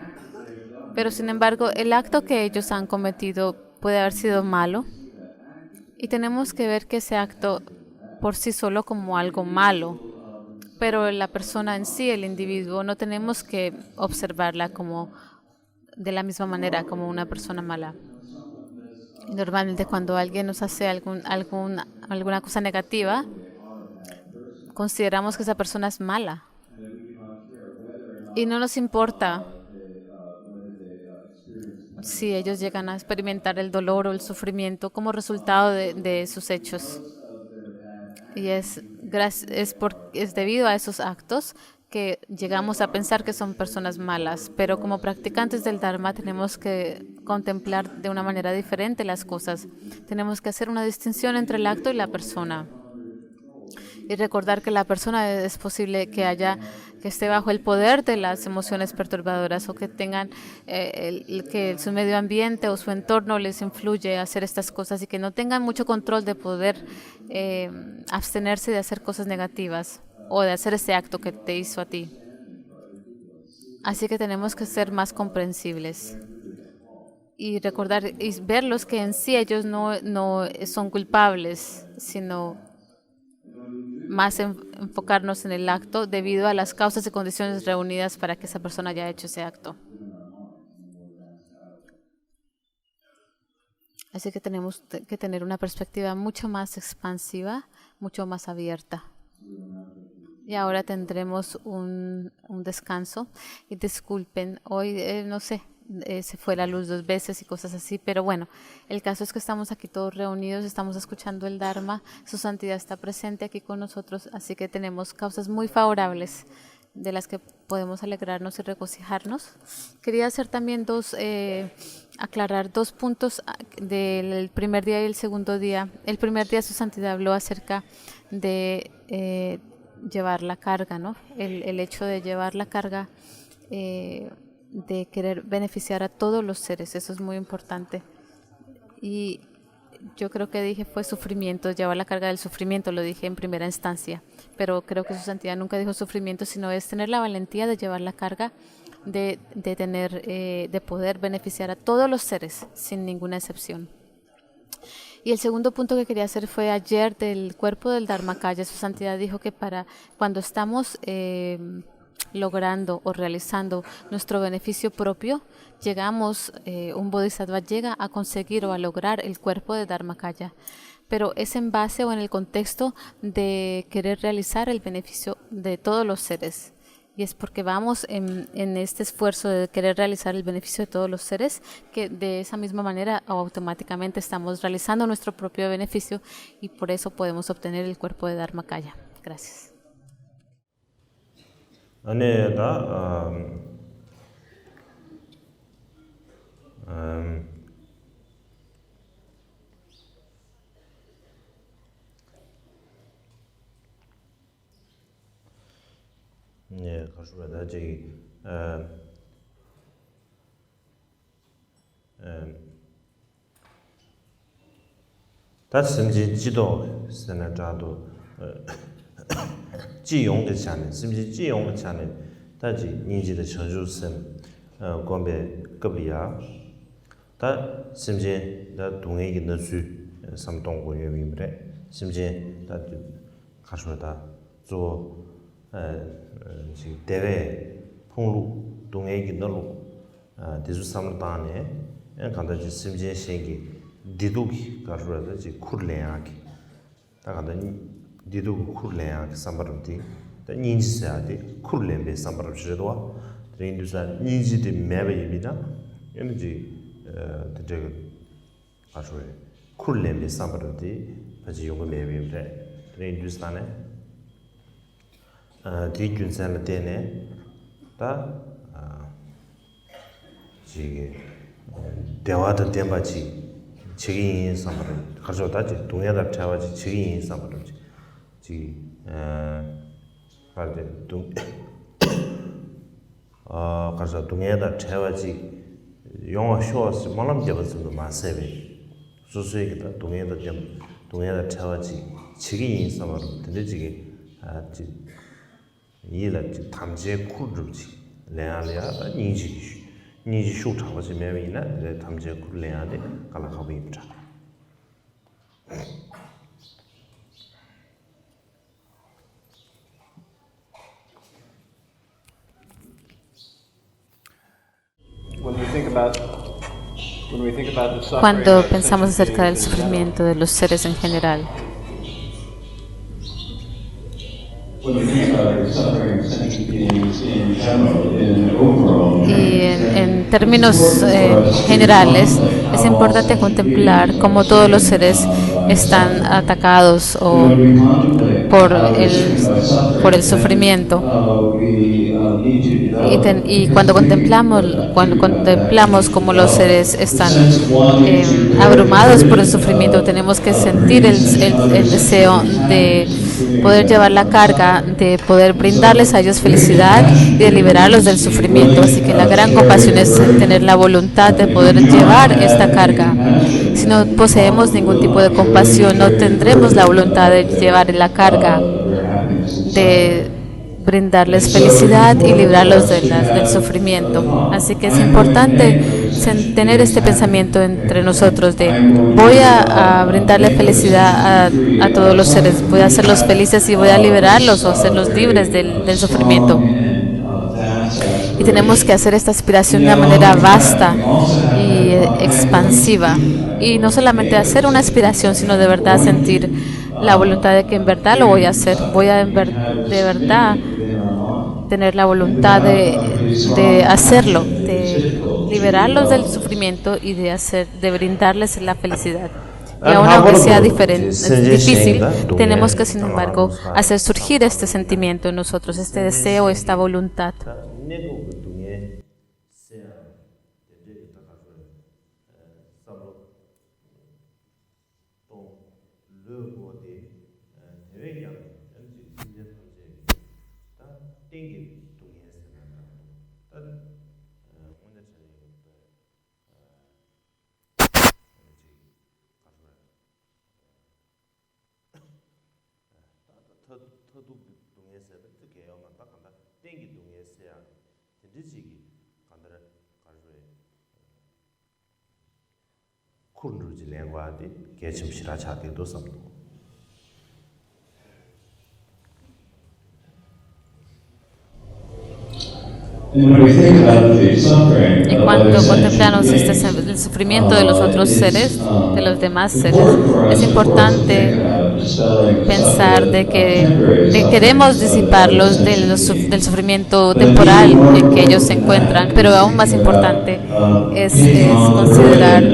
Pero sin embargo, el acto que ellos han cometido puede haber sido malo, y tenemos que ver que ese acto por sí solo como algo malo, pero la persona en sí, el individuo, no tenemos que observarla como de la misma manera como una persona mala. Normalmente cuando alguien nos hace alguna cosa negativa, consideramos que esa persona es mala y no nos importa si ellos llegan a experimentar el dolor o el sufrimiento como resultado de sus hechos. Y es debido a esos actos que llegamos a pensar que son personas malas. Pero como practicantes del Dharma tenemos que contemplar de una manera diferente las cosas. Tenemos que hacer una distinción entre el acto y la persona. Y recordar que la persona es posible que esté bajo el poder de las emociones perturbadoras, o que tengan que su medio ambiente o su entorno les influye a hacer estas cosas, y que no tengan mucho control de poder abstenerse de hacer cosas negativas o de hacer ese acto que te hizo a ti. Así que tenemos que ser más comprensibles y recordar y verlos que en sí ellos no son culpables, sino más enfocarnos en el acto debido a las causas y condiciones reunidas para que esa persona haya hecho ese acto. Así que tenemos que tener una perspectiva mucho más expansiva, mucho más abierta. Y ahora tendremos un descanso. Y disculpen, hoy no sé, se fue la luz 2 veces y cosas así, pero bueno, el caso es que estamos aquí todos reunidos, estamos escuchando el Dharma, su santidad está presente aquí con nosotros, así que tenemos causas muy favorables de las que podemos alegrarnos y regocijarnos. Quería hacer también aclarar 2 puntos del primer día y el segundo día. El primer día su santidad habló acerca de llevar la carga, ¿no? El hecho de llevar la carga de querer beneficiar a todos los seres. Eso es muy importante. Y yo creo que dije fue sufrimiento, llevar la carga del sufrimiento, lo dije en primera instancia, pero creo que su santidad nunca dijo sufrimiento, sino es tener la valentía de llevar la carga de poder beneficiar a todos los seres sin ninguna excepción. Y el segundo punto que quería hacer fue ayer del cuerpo del Dharmakaya. Su santidad dijo que para cuando estamos logrando o realizando nuestro beneficio propio, un bodhisattva llega a conseguir o a lograr el cuerpo de Dharmakaya. Pero es en base o en el contexto de querer realizar el beneficio de todos los seres. Y es porque vamos en este esfuerzo de querer realizar el beneficio de todos los seres, que de esa misma manera automáticamente estamos realizando nuestro propio beneficio y por eso podemos obtener el cuerpo de Dharmakaya. Gracias. 네, 가수가 저기 다 심지 지도 선자도 既用的下面，是不是既用的下面？但是年纪的成熟生，光别隔壁啊，但是不是那同一个那书，什么东国原名不的，是不是？那就他说他做这单位碰路，同一个那路，这是什么单呢？看到就是不是先个地图去，他说的就苦练去，他看到你。디도 쿨레야 삼바르디 다 닌지사디 쿨렘베 삼바르지도와 드인두사 닌지디 메베입니다 에너지 되게 아주 쿨렘베 삼바르디 바지 용거 메베입니다 드인두사네 디균산을 때네 다 지게 대화도 땜바지 책임 삼바르 가져다지 동해다 차와지 책임 삼바르지 parde kaza dungeda chawaji yongwa shos malam jabasum ma sebe susui kita dungeda chawaji chigi yin samar tende jige yila ji tamje kurruji lea niji shu chawaji mewe ina tamje kur lea de kala khabu imcha Cuando pensamos acerca del sufrimiento de los seres en general, y en términos generales, es importante contemplar cómo todos los seres están atacados por el sufrimiento. Y cuando contemplamos cómo los seres están abrumados por el sufrimiento, tenemos que sentir el deseo de poder llevar la carga, de poder brindarles a ellos felicidad y de liberarlos del sufrimiento. Así que la gran compasión es tener la voluntad de poder llevar esta carga. Si no poseemos ningún tipo de compasión, no tendremos la voluntad de llevar la carga, de brindarles felicidad y librarlos del sufrimiento. Así que es importante tener este pensamiento entre nosotros de voy a brindarle felicidad a todos los seres, voy a hacerlos felices y voy a liberarlos o hacerlos libres del sufrimiento. Y tenemos que hacer esta aspiración de una manera vasta y expansiva. Y no solamente hacer una aspiración, sino de verdad sentir la voluntad de que en verdad lo voy a hacer. Voy a de verdad tener la voluntad de hacerlo, de liberarlos del sufrimiento y de brindarles la felicidad. Y aun aunque sea difícil, tenemos que, sin embargo, hacer surgir este sentimiento en nosotros, este deseo, esta voluntad. 터도 동에서 어떻게 해요? 딱 간다. 땡기 동에서야 진지기 간다라 가르에 쿨루지 랭과디 개침시라 차대도 섬도 Y cuando contemplamos el sufrimiento de los otros seres, de los demás seres, es importante pensar de que queremos disiparlos del sufrimiento temporal en que ellos se encuentran, pero aún más importante es considerar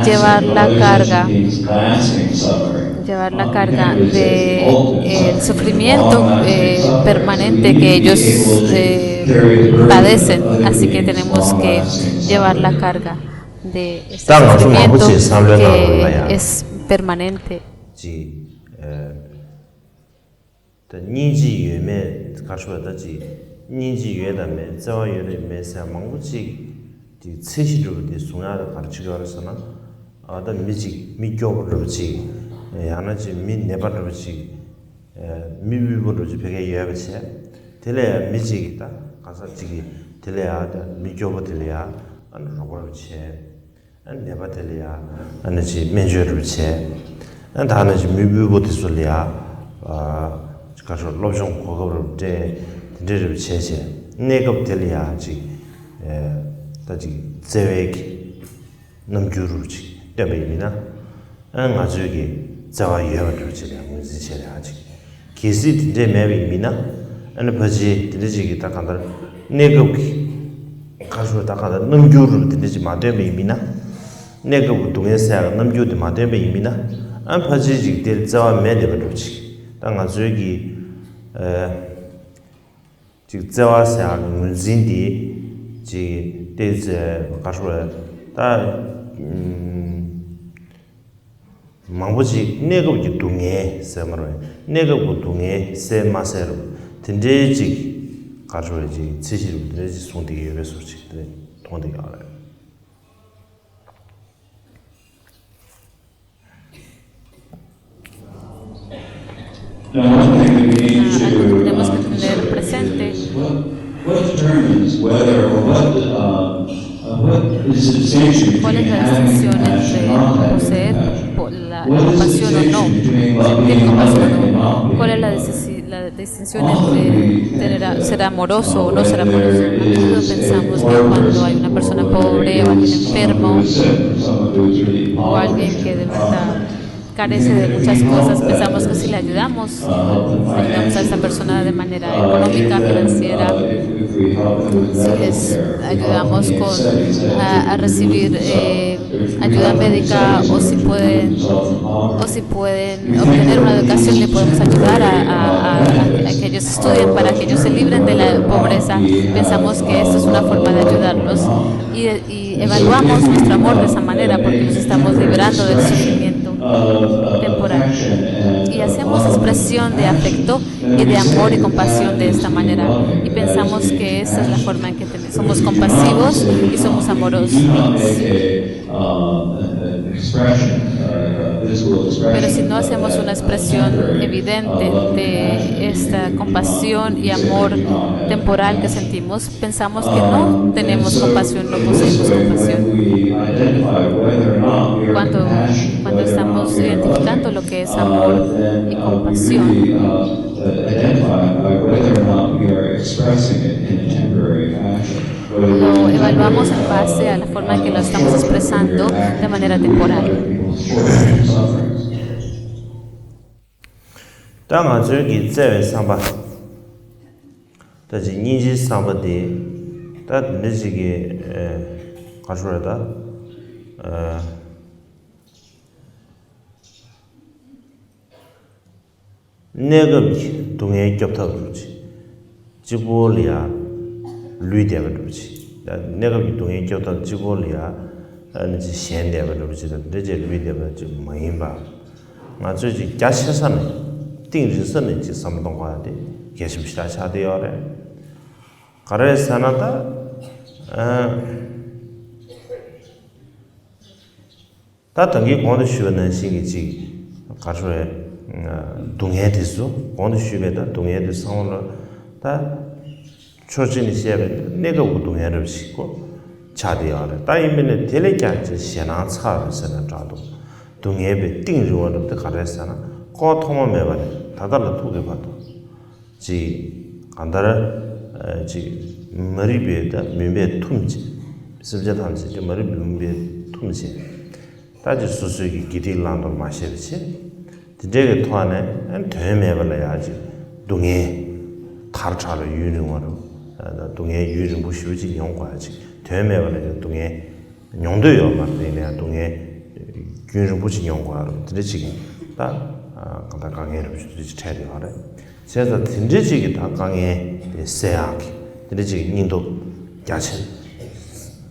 llevar la carga del sufrimiento permanente que ellos padecen, así que tenemos que llevar la carga de este sufrimiento que es permanente. 하나지 민 네바르지 미위보로지 베게 예야베체 텔레 미지기다 가서지기 텔레아다 미교보텔이야 안 로버체 안 네바텔이야 안지 민저르체 안 다나지 미위보티솔이야 가서 로종 고거를 때 데르체체 네겁텔이야지 다지 제웨기 남주르지 때베이나 안 가지기 자와 예어를 지내고 지체를 하지. 기시 이제 매비미나 안 버지 들지기 딱 한다. 내가 가서 딱 한다. 넘주를 들지 마되미나 내가 동에서 넘주도 마되미나 안 버지지 될 자와 매대를 지. 당 가지기 지 자와서 문진디 지 대제 가서 다 망보지 내가 동에 세마로 내가 동에 세마세로 든지지 가져야지 지시를 들지 손대게 외소치들 통되게 알아요. Tenemos que tener presente what determines whether or what is the distinction cuál between es la having distinción compassion entre and not having poseer compassion. la What is the compasión o no, distinction between sentir being compasión loving o and no, not being cuál es loving? la distinción entre ser amoroso o no ser amoroso. A menudo pensamos que cuando hay una persona pobre o alguien enfermo o alguien que de verdad carece de muchas cosas, pensamos que si le ayudamos a esta persona de manera económica, financiera, si les ayudamos a recibir ayuda médica o si pueden obtener una educación, le podemos ayudar a que ellos estudien para que ellos se libren de la pobreza. Pensamos que esto es una forma de ayudarlos y evaluamos nuestro amor de esa manera porque los estamos librando del sufrimiento temporal y hacemos expresión de afecto y de amor y compasión de esta manera y pensamos que esa es la forma en que somos compasivos y somos amorosos. Pero si no hacemos una expresión evidente de esta compasión y amor temporal que sentimos, pensamos que no tenemos compasión, no poseemos compasión. Cuando estamos identificando lo que es amor y compasión, lo evaluamos en base a la forma en que lo estamos expresando de manera temporal. 당아 저기 제외 상바 다지 니지 상바디 다 느지게 가셔라다 내가 동해 겹다 그러지 지고리아 루이데가 그러지 내가 동해 겹다 지고리아 아니 시엔데가 그러지 되제 루이데가 좀 많이 봐 맞지 자세사는 定日生的这什么东西的，也是不是大家的要嘞？个人生那的，他等于光的学能性的这，个出来 동해 대수 어느 시베다 동해 대수 상으로 다 초진이 시에 내가 동해를 시고 차대야를 따이면은 텔레기한테 시나 차르서는 자도 동해에 띵르원을 때 가르잖아 고통을 매번 다달라 두게 봐도 지 안다라 지 머리베다 민베 툼지 습자 탐지 저 머리 민베 툼지 다지 수수기 기딜란도 마셔지 이제 토안에 안 되매발야지 동해 타르차로 유능으로 동해 유능 무시지 연구하지 되매발야 동해 용도요 맞네 동해 유능 무시 연구하러 들으지 다 간다 강해를 주지 차려하래 제가 진지지기 다 강해 세약 들으지 인도 야채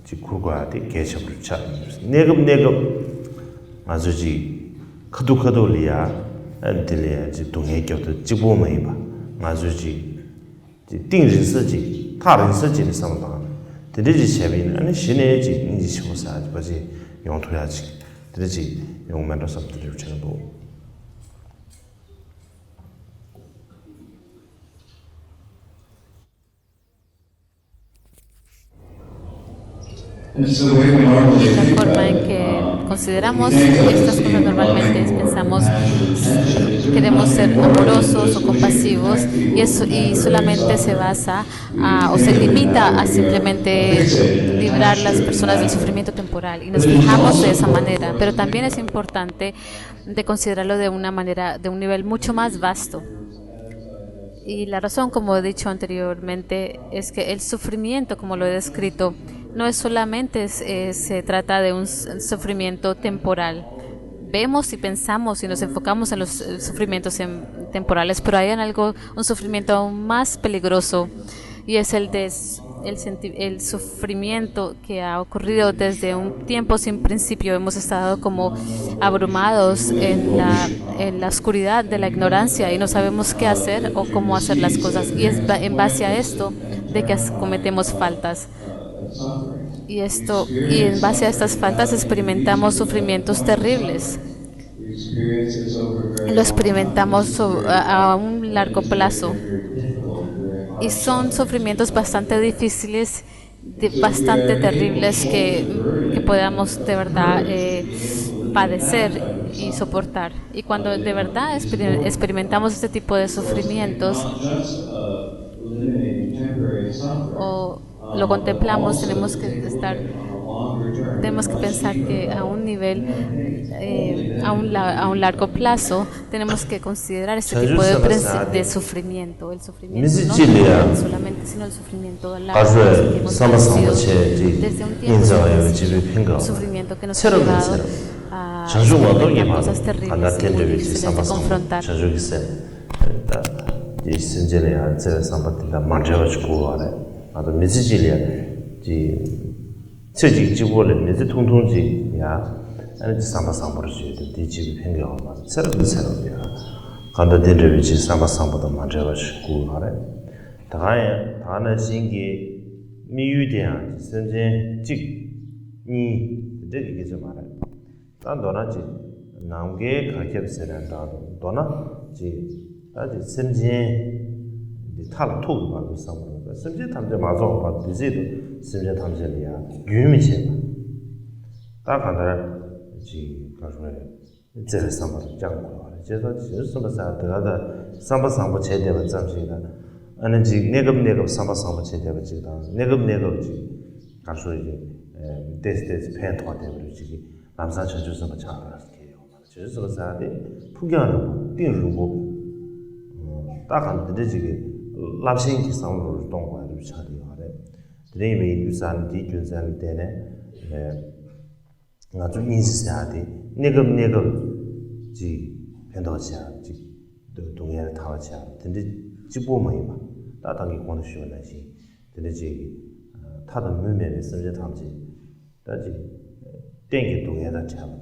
지 굴과디 개셔를 차 내급 아주지 크도크도리아 안들이야 지 동해 곁도 지보면 봐 아주지 띵진서지 타른서지는 상당 들으지 세비는 아니 신의지 인지 쇼사 버지 용토야지 들으지 용만도 섭들을 쳐도 La forma en que consideramos estas cosas normalmente es pensamos queremos ser amorosos o compasivos y solamente se basa o se limita a simplemente librar a las personas del sufrimiento temporal y nos fijamos de esa manera, pero también es importante de considerarlo de una manera, de un nivel mucho más vasto. Y la razón, como he dicho anteriormente, es que el sufrimiento, como lo he descrito, no es solamente se trata de un sufrimiento temporal. Vemos y pensamos y nos enfocamos en los sufrimientos temporales, pero hay un sufrimiento aún más peligroso y es el sufrimiento que ha ocurrido desde un tiempo sin principio. Hemos estado como abrumados en la oscuridad de la ignorancia y no sabemos qué hacer o cómo hacer las cosas. Y es en base a esto de que cometemos faltas. Y en base a estas faltas experimentamos sufrimientos terribles. Lo experimentamos a un largo plazo. Y son sufrimientos bastante difíciles, bastante terribles que podamos de verdad padecer y soportar. Y cuando de verdad experimentamos este tipo de sufrimientos o lo contemplamos, tenemos que pensar que a un nivel, a un largo plazo, tenemos que considerar este tipo de sufrimiento. El sufrimiento no solamente, sino el sufrimiento largo que hemos padecido desde un tiempo, un sufrimiento que nos ha llevado a experimentar cosas terribles y muy difíciles de confrontar. 아도 미지질이야 지 체직 지고를 미지 통통지 야 아니 삼바삼보를 줘도 뒤집이 팽겨와 새로야 간다 된저비지 삼바삼보다 만져가지고 하래 다는 신기 미유대야 선제 직니 되게 좀 말해 단 도나지 남게 가격세란다도 도나 지 다지 심지 탈 토고 가고 상으로 심지 탐제 맞아 봐 디제도 심지 탐제리야 유미체 다 간다 지 가서에 이제 상바도 장고 제가 지금 사다가 상바 제대로 잠시다 아니 지 내급 상바 제대로 지다 내급 지 가서 이제 데스 팬토가 되고 지 남산 전주서 뭐 잘하게요 저서 사데 풍경하는 띵르고 딱 간데 지게 랍싱기 상으로 동과를 차리요 하래. 드레이메 유산 디준산 때네 아주 인지사디 내급 지 변도자 지 동해를 타와자 근데 지보면 봐. 따당이 권을 쉬어나지. 근데 지 타던 물면에 쓰지 탐지. 따지 땡기 동해다 잡아.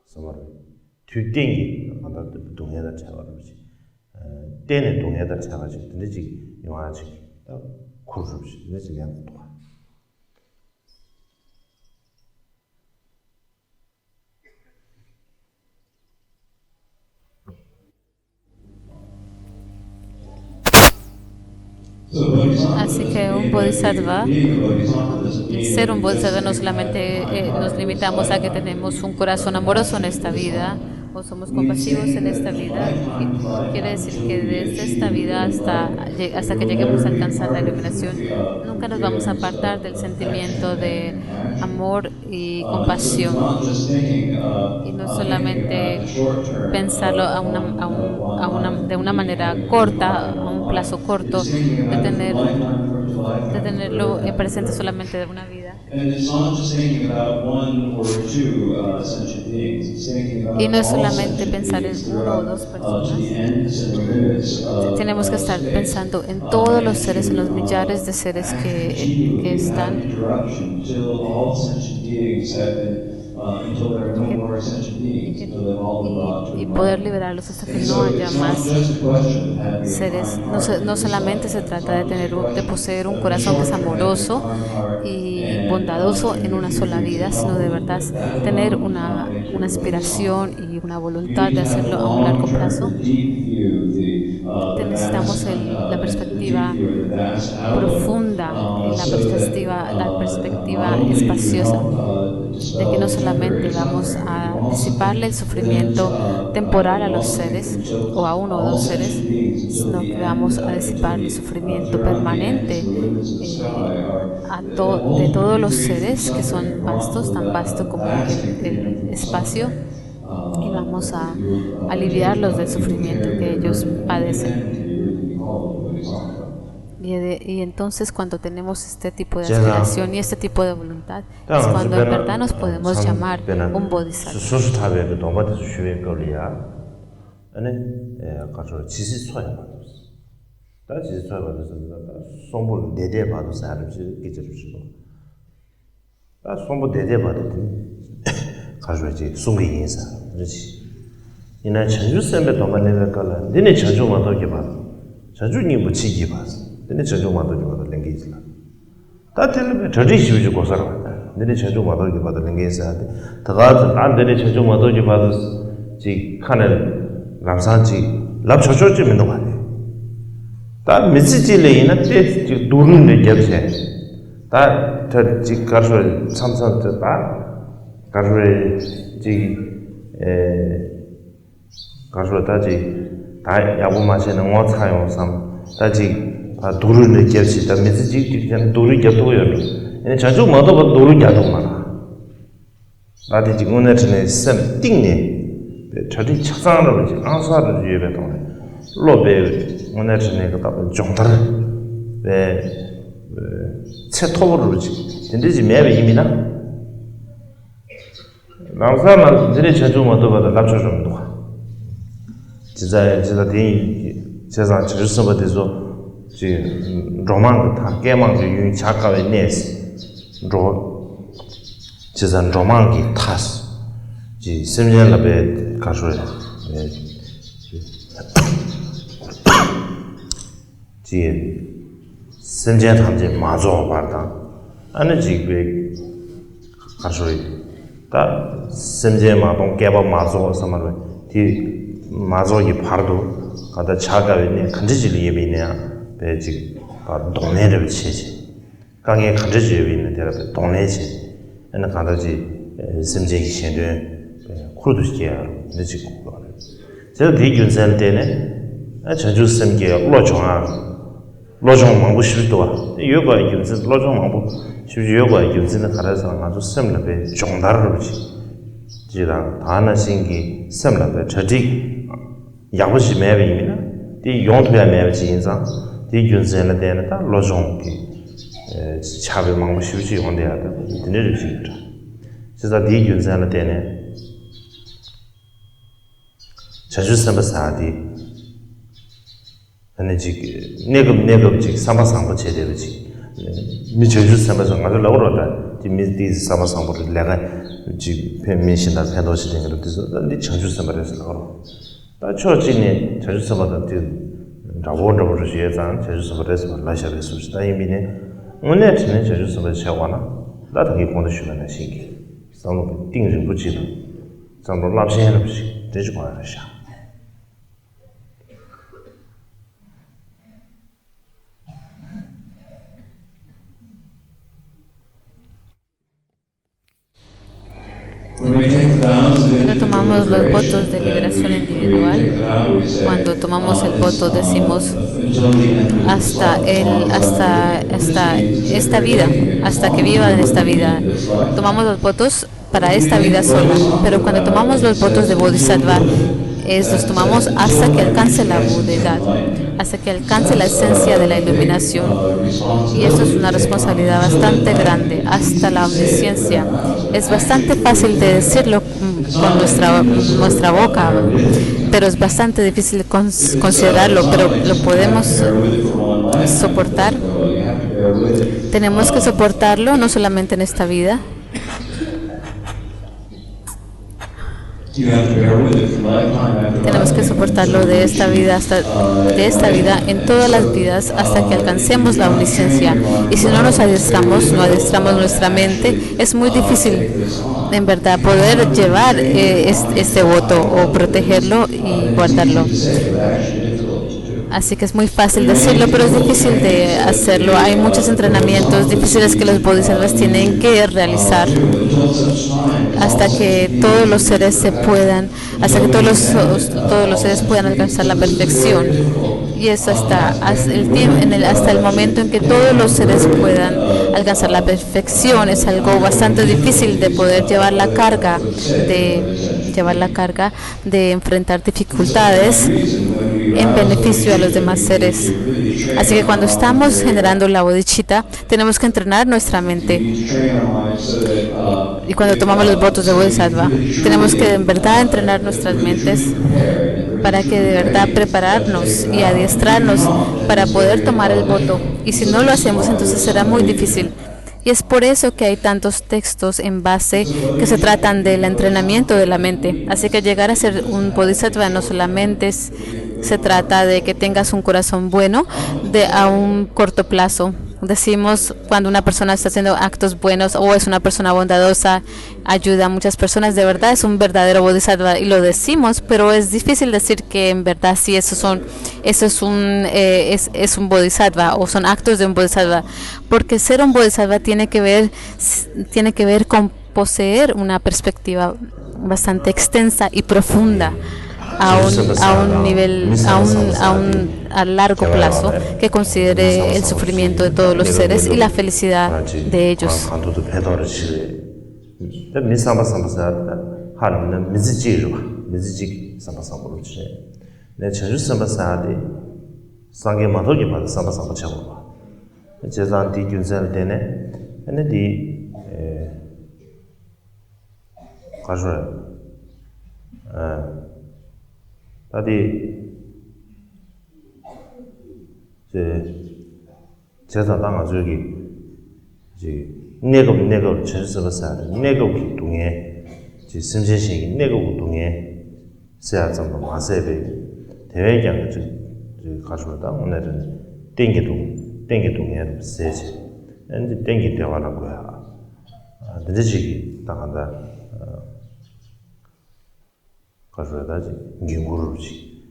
서로 뒤땡기 만다 동해다 잡아지. 때는 동해다 차가지고 근데 지금 영화지 고르지 근데 지금 또 Así que un bodhisattva, being a bodhisattva doesn't el mean ser that un you just bodhisattva no have solamente nos limitamos a que tenemos un corazón amoroso en esta vida o somos we compasivos say en esta that from vida. lifetime to Quiere lifetime decir until que we desde esta achieve vida enlightenment, hasta there que will lleguemos a never be alcanzar la parted iluminación, nunca from nos vamos a feelings apartar del of affection sentimiento de and compassion. amor y So it's compasión. not just Y no thinking about solamente the short term pensarlo de una manera corta, a un plazo corto, de tener de tenerlo presente solamente de una vida. And it's not just thinking about one or two sentient beings. It's thinking Y about no es all solamente sentient pensar en beings uno o throughout dos to personas. the ends and the limits Tenemos que of estar space. pensando en todos los And seres, en los to millares de seres que continually have están interruption till all sentient beings have been, until there are no more sentient beings, until they've all been brought to y poder enlightenment. liberarlos hasta que And no so haya it's not más just a question of having a seres. kind No, heart in no this solamente se lifetime. It's trata de not just a de question poseer un of the corazón que es short term having a amoroso kind heart y and bondadoso en una to sola be vida, sino de coupled, verdad but that tener alone does not make you una a aspiración bodhisattva. y una You voluntad need de to have hacerlo the a un largo long term, plazo. the deep view, the Necesitamos vast, la the deep perspectiva view, the vast outlook, profunda, so that la not perspectiva only do you espaciosa help de que dispel no the solamente temporary vamos suffering, but a you also disiparle el think sufrimiento temporal a you los also think seres that until o a uno o all dos seres, sentient beings, until sino the que end, vamos a until disipar el the sufrimiento throughout the ends, permanente the limits of the sky de todos ultimately los creating seres que suffering son brought vastos, to tan vasto a como vast el increment of espacio, suffering. y vamos a You aliviarlos del you will sufrimiento carry que their ellos burden. Only padecen. then can you really be called a bodhisattva. Y entonces cuando tenemos este tipo de Ya. aspiración y este tipo de voluntad, es Tāngā cuando sū en pēnā, verdad nos podemos llamar un bodhisattva. sūsū tāwē kī dōmbā tī sū shūwē kōli yā, anī kāchō chīsī tsōyā bādōs. Tā chīsī tsōyā bādōs, sōmbō dēdē bādōs ārī chī kīchir shīdō. Tā sōmbō dēdē bādō tī kāchō chī sūngī yīnsā rī chī. Yīnā chāngchū sēmbē dōmbā nēvē kāla, dīnī chāngchū mādō kī bādō, chāngchū nī bū chī kī bādō, dīnī chāngchū mādō kī bādō lēngī chī lā. Tā tēlē chāngchū shīwī chī kōsā rā bādō. 내내 전주 마도기 받아 랭게사데 다가 안 내내 전주 마도기 받아 지 칸을 감산지 랍 저저지 민도 가네 다 미지지레이나 제 두른데 겹세 다지 가르 삼삼 다 가르 지에 가르 다지 다 야고 마시는 거 차용 삼 다지 다 두른데 겹시 다 미지지 그냥 두르 겹도요 얘네 자주 뭐도 노를 야동 많아. 나도 지금 오늘은 쌤 띵네. 저기 책상으로 이제 안사를 위에 배동네. 로베 오늘은 내가 정달 제 톱으로 지. 근데지 매매 이미나. 남사만 이제 자주 뭐도 받아 납쳐 좀 둬. 진짜 대 세상 지르서 버대서 지 로망 다 깨망 유 작가의 네스. 로 지산 로망기 타스 지 심년라베 가쇼에 지 심년 함제 마조 바다 아니 지베 가쇼에 다 심제 마동 개바 마조 사마르 디 마조기 파르도 가다 차가베네 간지질 예비냐 베지 바 동네를 치지 강에 간지지 있는 데라 동네지 에나 간다지 심제기 신뢰 쿠르드시야 내지 고 제가 대균산 때네 전주 심게 로종 망부 싶도와 요가 이균산 로종 망부 싶지 요가 이균산에 가라서 아주 심라베 종다르를 지 지라 다나 신기 심라베 저디 야부시 매비미나 디 용토야 매비지 인상 디 균산에 때는 다 로종기 차별 망부 쉽지 온대야 돼. 드네를 지다. 그래서 네 균산을 때네. 자주 삼바사디. 아니 지 내급 지 삼바상부 제대로지. 미 자주 삼바상 아주 라오로다. 디 삼바상부를 내가 지 팬민신다 팬도시 된 거로 돼서 네 자주 삼바에서 나오고. 다 초진이 자주 삼바다 디 라오로로 지에상 자주 삼바에서 라샤베 수시다 이미네. 오늘 전에 제주서 배워나 나도 이 공부 쉬는 시기 상로定日不记得상로 랍신을 없이 되지 말아야 Cuando tomamos los votos de liberación individual, cuando tomamos el voto decimos hasta esta vida, hasta que viva en esta vida. Tomamos los votos para esta vida sola, pero cuando tomamos los votos de Bodhisattva, los tomamos hasta que alcance la budeidad, hasta que alcance la esencia de la iluminación. Y esto es una responsabilidad bastante grande, hasta la omnisciencia. Es bastante fácil de decirlo con nuestra boca, pero es bastante difícil considerarlo, pero lo podemos soportar. Tenemos que soportarlo no solamente en esta vida. Tenemos que soportarlo de esta vida en todas las vidas hasta que alcancemos la omnisciencia. Y si no adiestramos nuestra mente, es muy difícil en verdad poder llevar este voto o protegerlo y guardarlo. Así que es muy fácil decirlo, pero es difícil de hacerlo. Hay muchos entrenamientos difíciles que los bodhisattvas tienen que realizar hasta que todos los seres puedan alcanzar la perfección. Y eso hasta el momento en que todos los seres puedan alcanzar la perfección es algo bastante difícil de poder llevar la carga de enfrentar dificultades en beneficio a los demás seres. Así que cuando estamos generando la bodhicitta, tenemos que entrenar nuestra mente. Y cuando tomamos los votos de bodhisattva, tenemos que en verdad entrenar nuestras mentes para que de verdad prepararnos y adiestrarnos para poder tomar el voto. Y si no lo hacemos, entonces será muy difícil. Y es por eso que hay tantos textos en base que se tratan del entrenamiento de la mente. Así que llegar a ser un bodhisattva no solamente se trata de que tengas un corazón bueno a un corto plazo. Decimos cuando una persona está haciendo actos buenos o es una persona bondadosa, ayuda a muchas personas, de verdad es un verdadero bodhisattva y lo decimos, pero es difícil decir que en verdad sí es un bodhisattva o son actos de un bodhisattva, porque ser un bodhisattva tiene que ver con poseer una perspectiva bastante extensa y profunda a largo plazo que considere el sufrimiento de todos los seres y la felicidad de ellos. 제사당아 저기 내고 전서버사 내고 동에 지 심신신 내고 동에 세아점도 마세베 대외장 저 가져다 오늘은 땡기동에 세지 근데 땡기 대화는 거야 늦어지기 당한다 가져다지 인구르지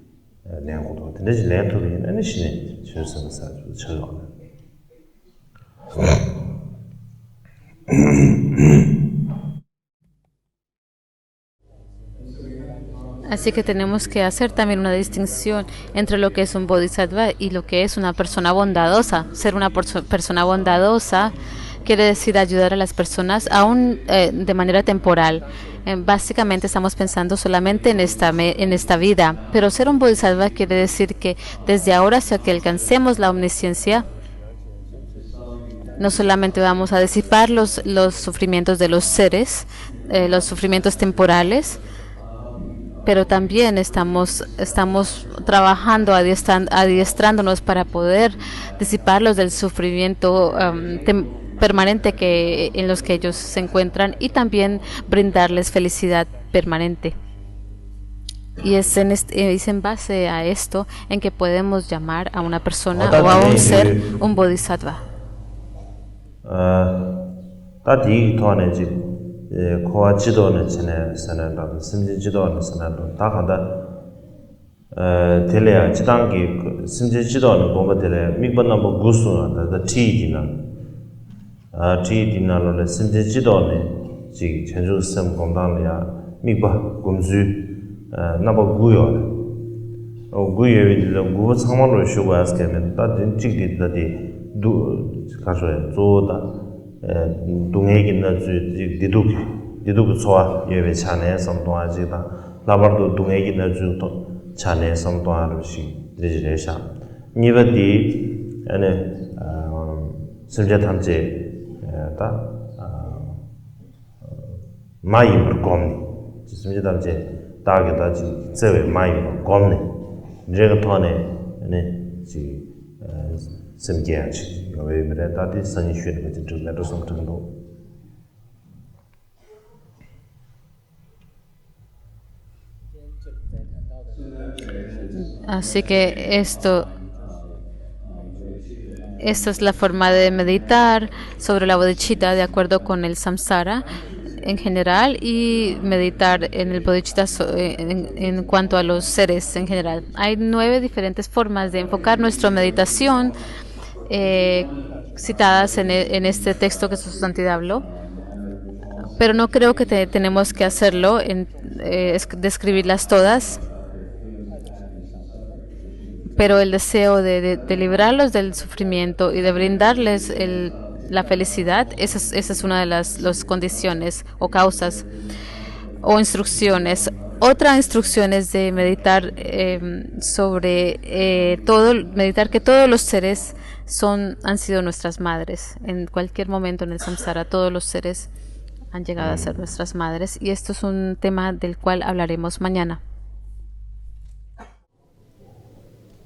내고도 근데 내토비 아니시네 전서버사 저거 Así que tenemos que hacer también una distinción entre lo que es un bodhisattva y lo que es una persona bondadosa. Ser una persona bondadosa quiere decir ayudar a las personas aún de manera temporal. Básicamente estamos pensando solamente en esta vida, pero ser un bodhisattva quiere decir que desde ahora hasta que alcancemos la omnisciencia, no solamente vamos a disipar los sufrimientos de los seres, los sufrimientos temporales, pero también estamos trabajando, adiestrándonos para poder disiparlos del sufrimiento permanente en los que ellos se encuentran y también brindarles felicidad permanente. Y es en base a esto en que podemos llamar a una persona o a un ser un bodhisattva. kowa jidoone chene sananda, simji jidoone sananda, takanda telea jidangi simji jidoone gomba telea mikba namba gusu na da tii dina lo le simji jidoone jik chenju sem gomdang liya 미바 곰주 나바 구요 구요에 구부 상만으로 쉬고 하스케면 다든 찍디다디 두 가서에 조다 동해기나 디둑 소아 예외 차내 섬동아지다 라바도 동해기나 주도 차내 섬동아르시 드리지레샤 니바디 아네 심지어 탐제 다 마이버 곰니 심지어 탐제 다게다지 제외 마이버 곰니 제가 토네 네 지 심게야지 왜 그래 다들 선이 쉬는 거지 좀 내도 좀 정도 Así que esta es la forma de meditar sobre la bodhicitta de acuerdo con el samsara en general y meditar en el bodhicitta en cuanto a los seres en general. Hay 9 diferentes formas de enfocar nuestra meditación citadas en este texto que su santidad habló, pero no creo que tenemos que hacerlo, describirlas todas. Pero el deseo de librarlos del sufrimiento y de brindarles la felicidad, esa es una de las condiciones o causas o instrucciones. Otra instrucción es de meditar meditar que todos los seres han sido nuestras madres. En cualquier momento en el samsara, todos los seres han llegado a ser nuestras madres. Y esto es un tema del cual hablaremos mañana.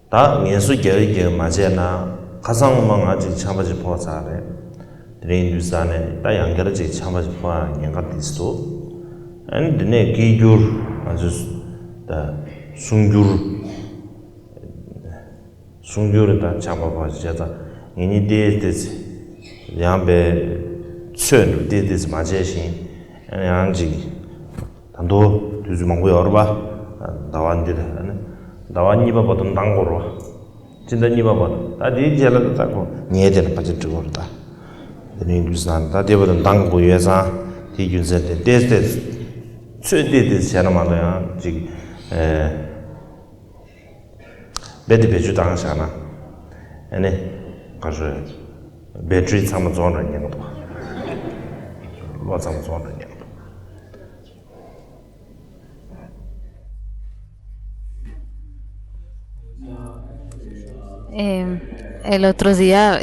다 년수 계획에 맞이나 가상망 아직 참아지 보사래 드레인두산에 다 연결지 참아지 보아 연결됐어 안드네 기규 아주 다 숭규르다 참아봐지자 이니 데데스 양배 쳔 데데스 맞이신 양지 단도 두주망고 열어봐 나완들 다완니바 보던 당고로 진짜 니바 보던 다디 제라도 타고 니에데는 빠질 거다 드니 유산 다디 보던 당고 예사 디균세데 데스데 최데데 샤나마야 지 베디 베주 당사나 아니 가서 배터리 참아 좋아하는 거 봐. 뭐 참아 좋아하는 거. El otro día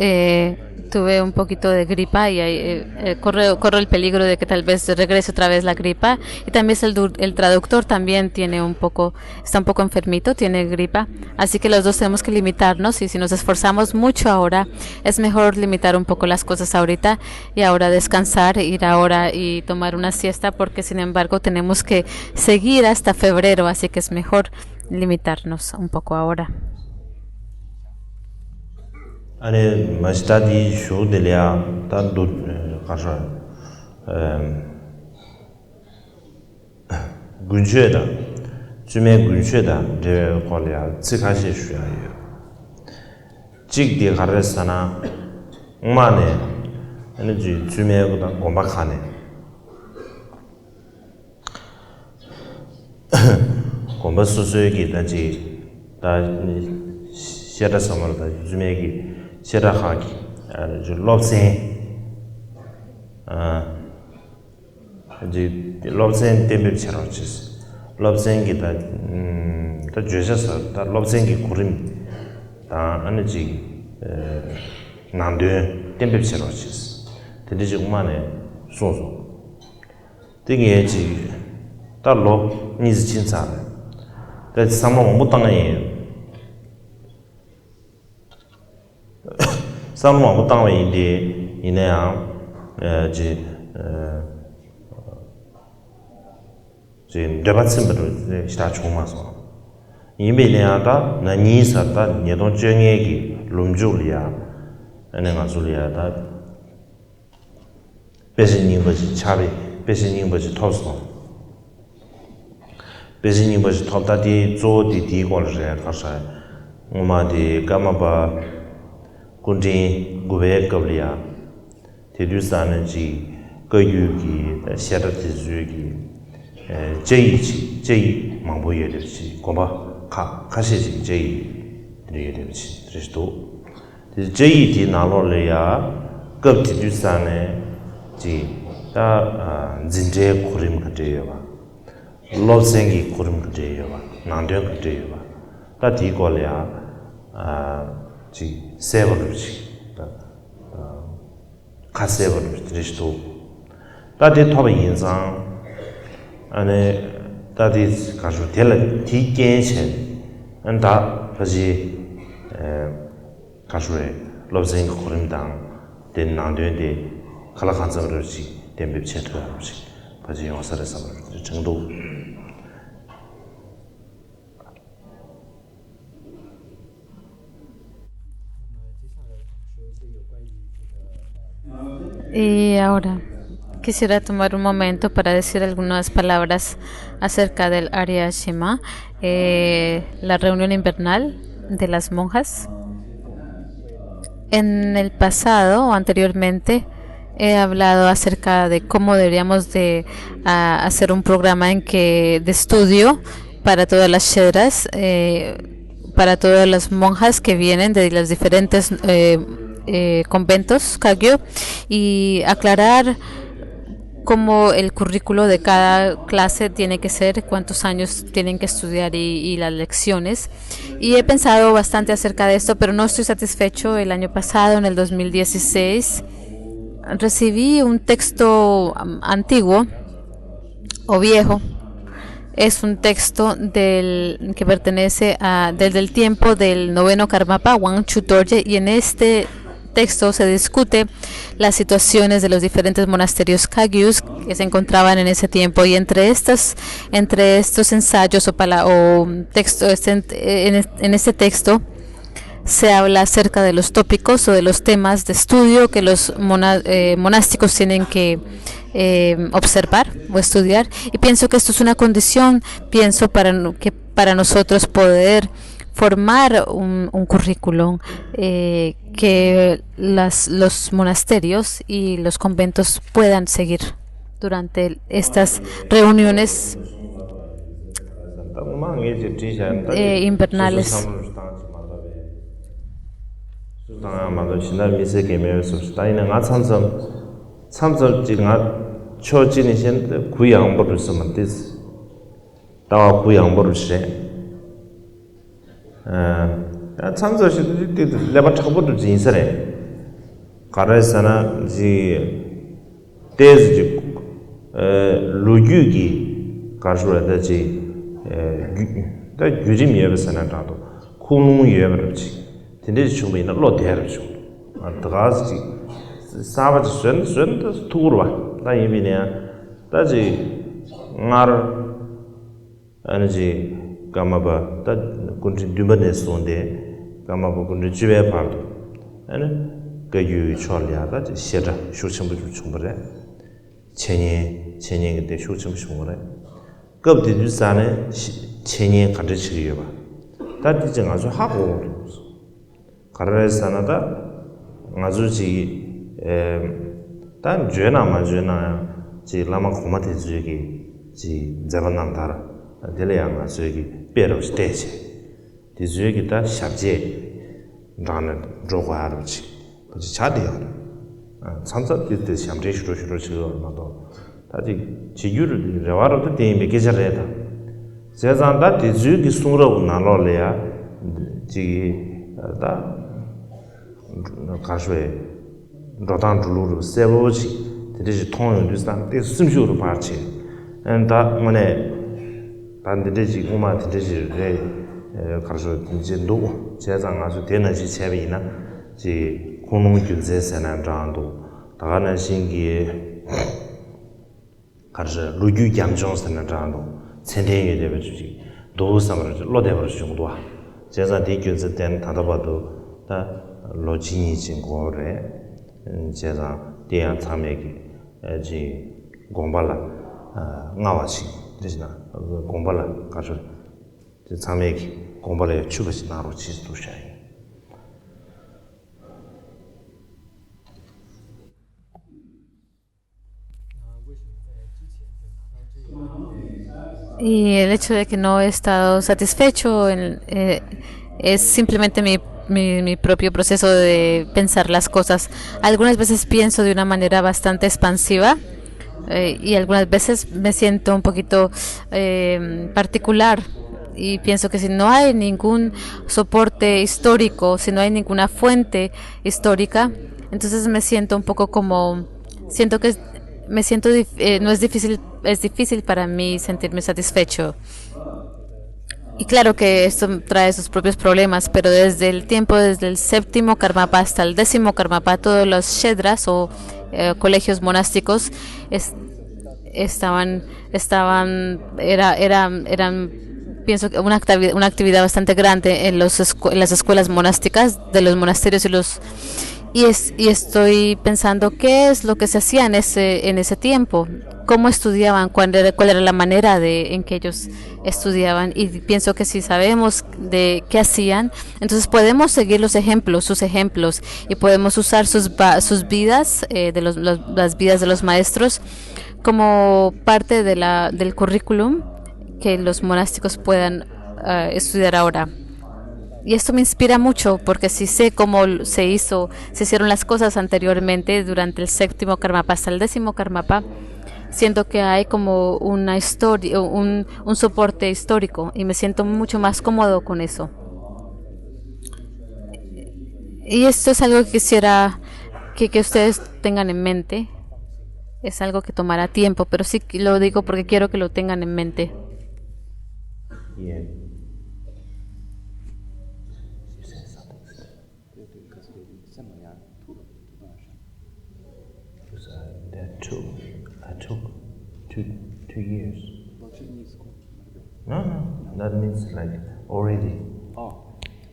tuve un poquito de gripa y corro el peligro de que tal vez regrese otra vez la gripa. Y también el traductor también está un poco enfermito, tiene gripa. Así que los dos tenemos que limitarnos y si nos esforzamos mucho ahora, es mejor limitar un poco las cosas ahorita y ahora descansar, ir ahora y tomar una siesta porque sin embargo tenemos que seguir hasta febrero, así que es mejor limitarnos un poco ahora. 아니 마스타디 쇼델이야 단도 가서 군주에다 주매 군주에다 제 콜이야 지가시 쉬어요 직디 가르스나 엄마네 에너지 주매보다 고막하네 공부수수에게 다지 다 시에다 섬을다 주매기 시라하기 아주 롭센 이제 롭센 때문에 처럼지 롭센기 다 주셔서 다 롭센기 구름 다 아니지 난데 때문에 처럼지 되지 엄마네 소소 되게지 달로 니즈 진짜 다 상황 못 당해 상황 못 당해인데 이내야 지금 대받침으로 시다 총마서 이메일에다 나니사다 내돈 정액이 룸줄이야 내가 줄이야다 배신인 것이 차비 배신인 것이 토스 배신인 것이 토다디 조디 디고르제 가서 엄마디 까마바 군진 고베 거리야 대두산지 거유기 샤르티즈기 제이 망보여 되지 고바 카시지 제이 드리게 되지 그래도 제이 디 나로래야 급디주산에 지다 진제 고림 그대요 봐 로생기 고림 그대요 봐 난데 그대요 봐다 디고래야 지 세버르지 카세버르 드리도 다디 토바 인상 안에 다디 가서 텔 티겐션 안다 바지 가서에 로생 고림당 된 난데데 칼라칸자르지 덴베체트라지 바지 영사에서 정도 Y ahora quisiera tomar un momento para decir algunas palabras acerca del Arya Shema, la reunión invernal de las monjas. En el pasado o anteriormente he hablado acerca de cómo deberíamos de hacer un programa de estudio para todas las shedras, para todas las monjas que vienen de los diferentes conventos Kagyu, y aclarar cómo el currículo de cada clase tiene que ser, cuántos años tienen que estudiar y las lecciones. Y he pensado bastante acerca de esto, pero no estoy satisfecho. El año pasado, en el 2016, recibí un texto antiguo o viejo. Es un texto que pertenece desde el tiempo del noveno Karmapa, Wangchu Dorje, y en este texto se discute las situaciones de los diferentes monasterios Kagyus que se encontraban en ese tiempo, y entre estos ensayos o texto en este texto se habla acerca de los tópicos o de los temas de estudio que los monásticos tienen que observar o estudiar, y pienso que esto es una condición, para nosotros poder formar un currículum que los monasterios y los conventos puedan seguir durante estas reuniones invernales. 참석시 레바 차고도 진설에 가라사나 지 테즈 루규기 가수라다지 다 유림 예베사나도 쿠누 예베르지 근데 충분히 로데르죠 아드가지 사바지 선도 투르와 나 이미냐 다지 나르 아니지 가마바 다 군지 듀버네스온데 가마바 군지 집에 파도 아니 그유 초리아가 시자 쇼침부 충분해 천년 그때 쇼침 충분해 급디 주산에 천년 가르치려 봐 다디증 아주 하고 가르사나다 아주지 단 죄나만 죄나 지 라마 고마테 주기 지 자반남다라 델레양아 저기 배로 스테이지 디즈에기다 샤제 나는 조과하르지 그지 자디야 참사 딜때 샴제슈로슈로 지어마도 다지 지유를 레와로도 데임에 계절해다 제잔다 디즈기 숭으로 나로래야 지다 가쇼에 로단 줄로 세보지 디지 통용류산 데 숨쇼로 파치 엔다 뭐네 반드시 고마 드시래 가서 이제 노 제장 아주 되는지 재미나 지 공농 규제세나 장도 다가는 신기에 가서 루규 감정세나 장도 천대에 되어 주지 도sam을 로데버 정도와 제가 대규제 된 다다봐도 다 로진이 진고래 제가 대한 참여기 지 공발라 나와시 되지나 공발라 가서 참여기 공발에 추가시 나로 지도 샤이 Y el hecho de que no he estado satisfecho es simplemente mi propio proceso de pensar las cosas. Algunas veces pienso de una manera bastante expansiva y algunas veces me siento un poquito particular y pienso que si no hay ningún soporte histórico, si no hay ninguna fuente histórica, entonces me siento un poco como, siento que no es difícil, es difícil para mí sentirme satisfecho. Y claro que esto trae sus propios problemas, pero desde el séptimo Karmapa hasta el décimo Karmapa, todos los Shedras o colegios monásticos es- eran, pienso que una actividad bastante grande en en las escuelas monásticas de los monasterios y estoy pensando qué es lo que se hacía en ese tiempo, cómo estudiaban, cuál era la manera en que ellos estudiaban. Y pienso que si sabemos de qué hacían, entonces podemos seguir sus ejemplos, y podemos usar sus vidas, las vidas de los maestros, como parte del currículum que los monásticos puedan estudiar ahora. Y esto me inspira mucho porque si sé cómo se hicieron las cosas anteriormente durante el séptimo Karmapa hasta el décimo Karmapa, siento que hay como una historia, un soporte histórico y me siento mucho más cómodo con eso. Y esto es algo que quisiera que ustedes tengan en mente. Es algo que tomará tiempo, pero sí lo digo porque quiero que lo tengan en mente. Yeah. Because I took two years. No, that means like already.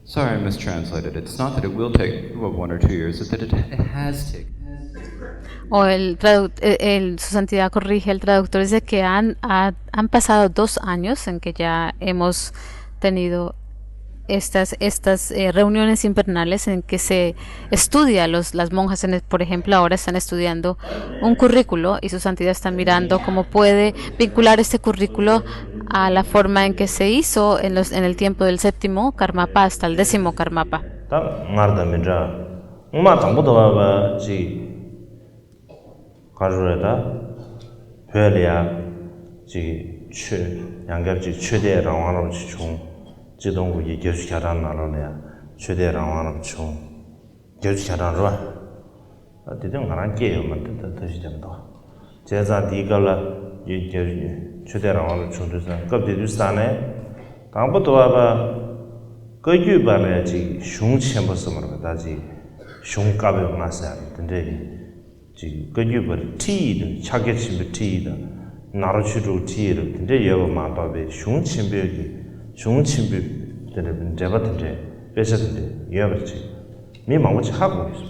Sorry, I mistranslated. It's not that it will take 1 or 2 years, it's that it has taken. O su santidad corrige, el traductor dice que han pasado 2 años en que ya hemos tenido estas reuniones invernales en que se estudia, las monjas, por ejemplo, ahora están estudiando un currículo y su santidad está mirando cómo puede vincular este currículo a la forma en que se hizo en el tiempo del séptimo Karmapa hasta el décimo Karmapa. 딱 말다 민자. 엄마 당부도 봐봐. 지 가르래다. 별이야. 지 양ገብ지 최대 랑왕으로 총 지동구 예교수 결혼 나로네야. 최대 랑왕으로 총 교수 결혼으로 와. 어디든 가난 게요만 뜻이 된다. 제자 디가라 예교 최대 랑왕으로 총도서 급디도 산에 당부도 봐봐. 거기 봐야지 슝치면서 다지 슝가be 나서 근데 지 거기 봐 티도 차게치도 티도 나르치도 티도 근데 여보 마바베 슝침비 되는 데바든데 배서든데 여버지 미망고치 하고 있어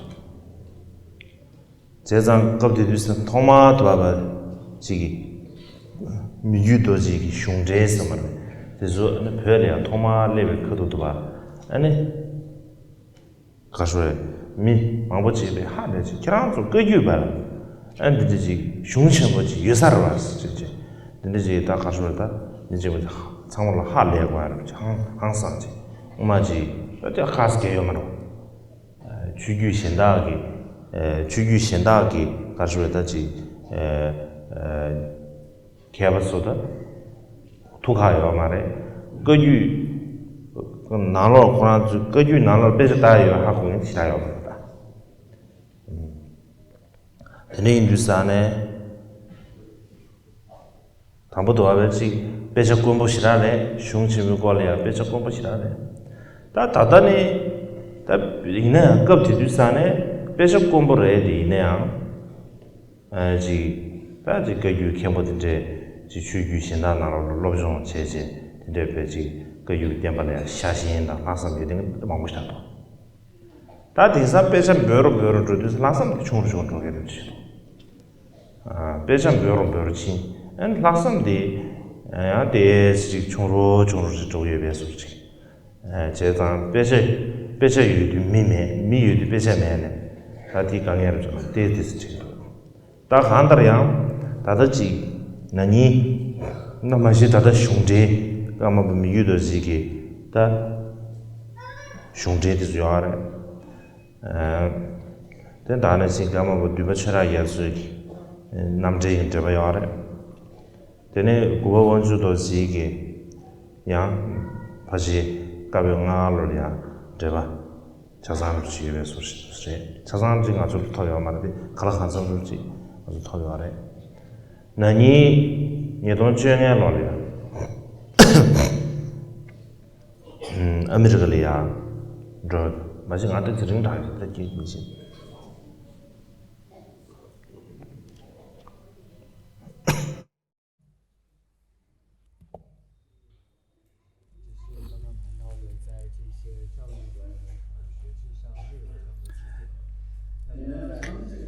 제장 겁디도 토마토 봐봐 지기 미유도지기 슝제서 말이야 그래서 별이야 토마 레벨 커도도 봐 아니 가서에 미 망보지에 하는지 그랑도 거기 봐 안디지 슝셔버지 여사로 왔어 이제 근데 이제 다 가서다 이제 뭐 상물로 하려고 하는 항상지 엄마지 어디 가스게요 말로 주규 신다기 가서다지 개발소다 투가요 말에 거기 나로 고난 거기 나로 배졌다요 하고 있는 시다요 말다. 근데 인도산에 담보도 와버지 배적 공부시라네 슝치미 걸려야 배적 공부시라네 다다니 다 이내 급티 두산에 배적 공부를 해야 되네요. 지 다지 거기 캠보든지 지주규신다 나로 로종 체제 근데 배지 그 유대반에 샤신다 나섬 유대는 망고시다 다 대사 배전 벼로 주듯 나섬 총총 되지 배전 벼로지 엔 나섬디 야 대지 총로 조에 배수지 제가 배제 유디 미유디 배제면에 다디 강해를 좀 대디스지 다 한다야 다다지 나니 나마시 다다 슝제 까마 미유도 지기 다 슝제도 좋아래 된다는 생각만 뭐 뒤바쳐라 야수기 남자인 잡아야래 되네 고바 원주도 지기 야 바지 가병아로야 제가 자산을 지게 소식 자산을 아주 터요 말인데 가라 한성을 지 아주 터요래 나니 예동 주행에 놀이야 아메리카리아 저 마지막 한테 들은 다 이렇게 이제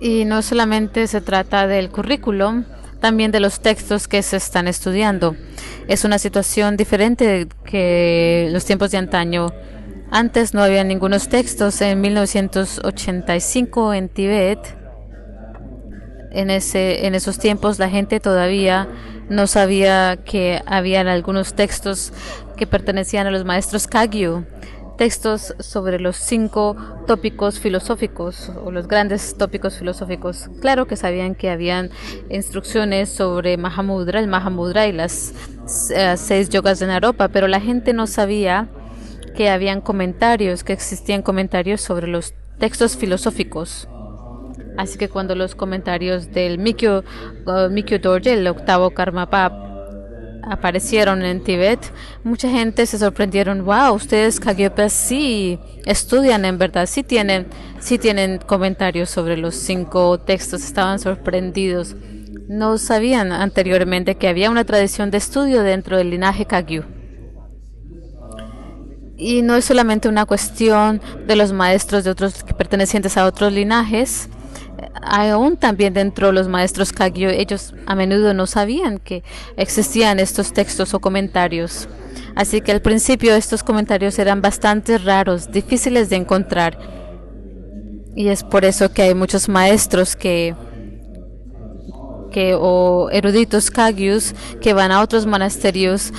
Y no solamente se trata del currículum, también de los textos que se están estudiando. Es una situación diferente que los tiempos de antaño. Antes no había ningunos textos. En 1985 en Tíbet, en esos tiempos la gente todavía no sabía que habían algunos textos que pertenecían a los maestros Kagyu. Textos sobre los 5 tópicos filosóficos o los grandes tópicos filosóficos. Claro que sabían que habían instrucciones sobre Mahamudra, el Mahamudra y las 6 yogas de Naropa, pero la gente no sabía que habían comentarios, que existían comentarios sobre los textos filosóficos. Así que cuando los comentarios del Mikyo Dorje, el octavo Karmapa, aparecieron en Tíbet, mucha gente se sorprendieron. Wow, ustedes Kagyopas sí estudian en verdad, sí tienen comentarios sobre los 5 textos. Estaban sorprendidos. No sabían anteriormente que había una tradición de estudio dentro del linaje Kagyu. Y no es solamente una cuestión de los maestros de otros pertenecientes a otros linajes. Aún también dentro de los maestros Kagyu, ellos a menudo no sabían que existían estos textos o comentarios. Así que al principio estos comentarios eran bastante raros, difíciles de encontrar. Y es por eso que hay muchos maestros o eruditos Kagyus que van a otros monasterios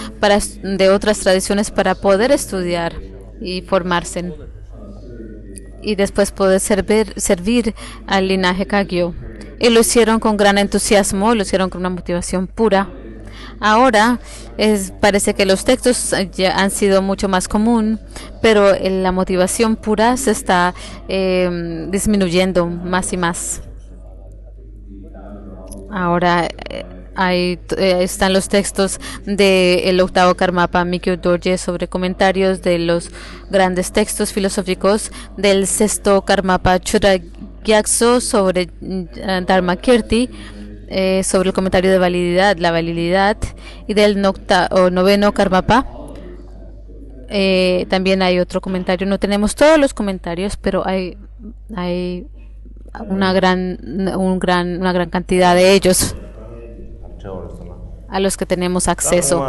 de otras tradiciones para poder estudiar y formarse. Y después poder servir al linaje Kagyu. Y lo hicieron con gran entusiasmo, lo hicieron con una motivación pura. Ahora parece que los textos ya han sido mucho más común, pero la motivación pura se está disminuyendo más y más. Ahora están los textos del octavo Karmapa Mikyo Dorje sobre comentarios de los grandes textos filosóficos, del sexto Karmapa Chura Gyakso sobre Dharma Kirti, sobre el comentario de la valididad, y del noveno Karmapa. También hay otro comentario. No tenemos todos los comentarios, pero hay una gran cantidad de ellos a los que tenemos acceso.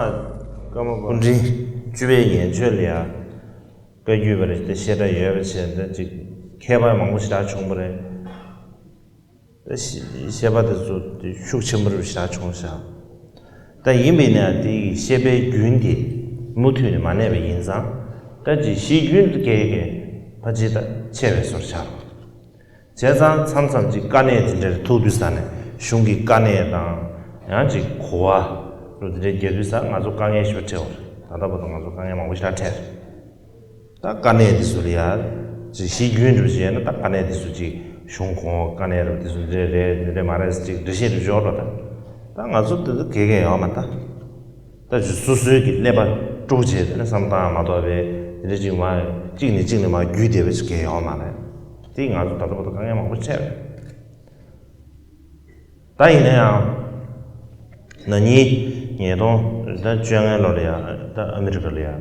제상 삼삼지 까네 진짜 도두산에 슝기 까네다 야지 고아 로드레 게두사 아주 강에 쉬었죠 다다보다 아주 강에 먹고 싶다 다 까네 디술이야 지 시균 주지에는 딱 까네 디수지 슝고 까네로 디술레레 말했지 드시를 줘라다 다 아주 그 개개요 맞다 다 수수기 레바 조제는 삼다 마도베 이제 뭐 징니 뭐 유대베 개요 말해 띵 아주 다다보다 강에 먹고 싶어 다이네야 너니 얘도 다 주양에 놀이야 다 아메리카리아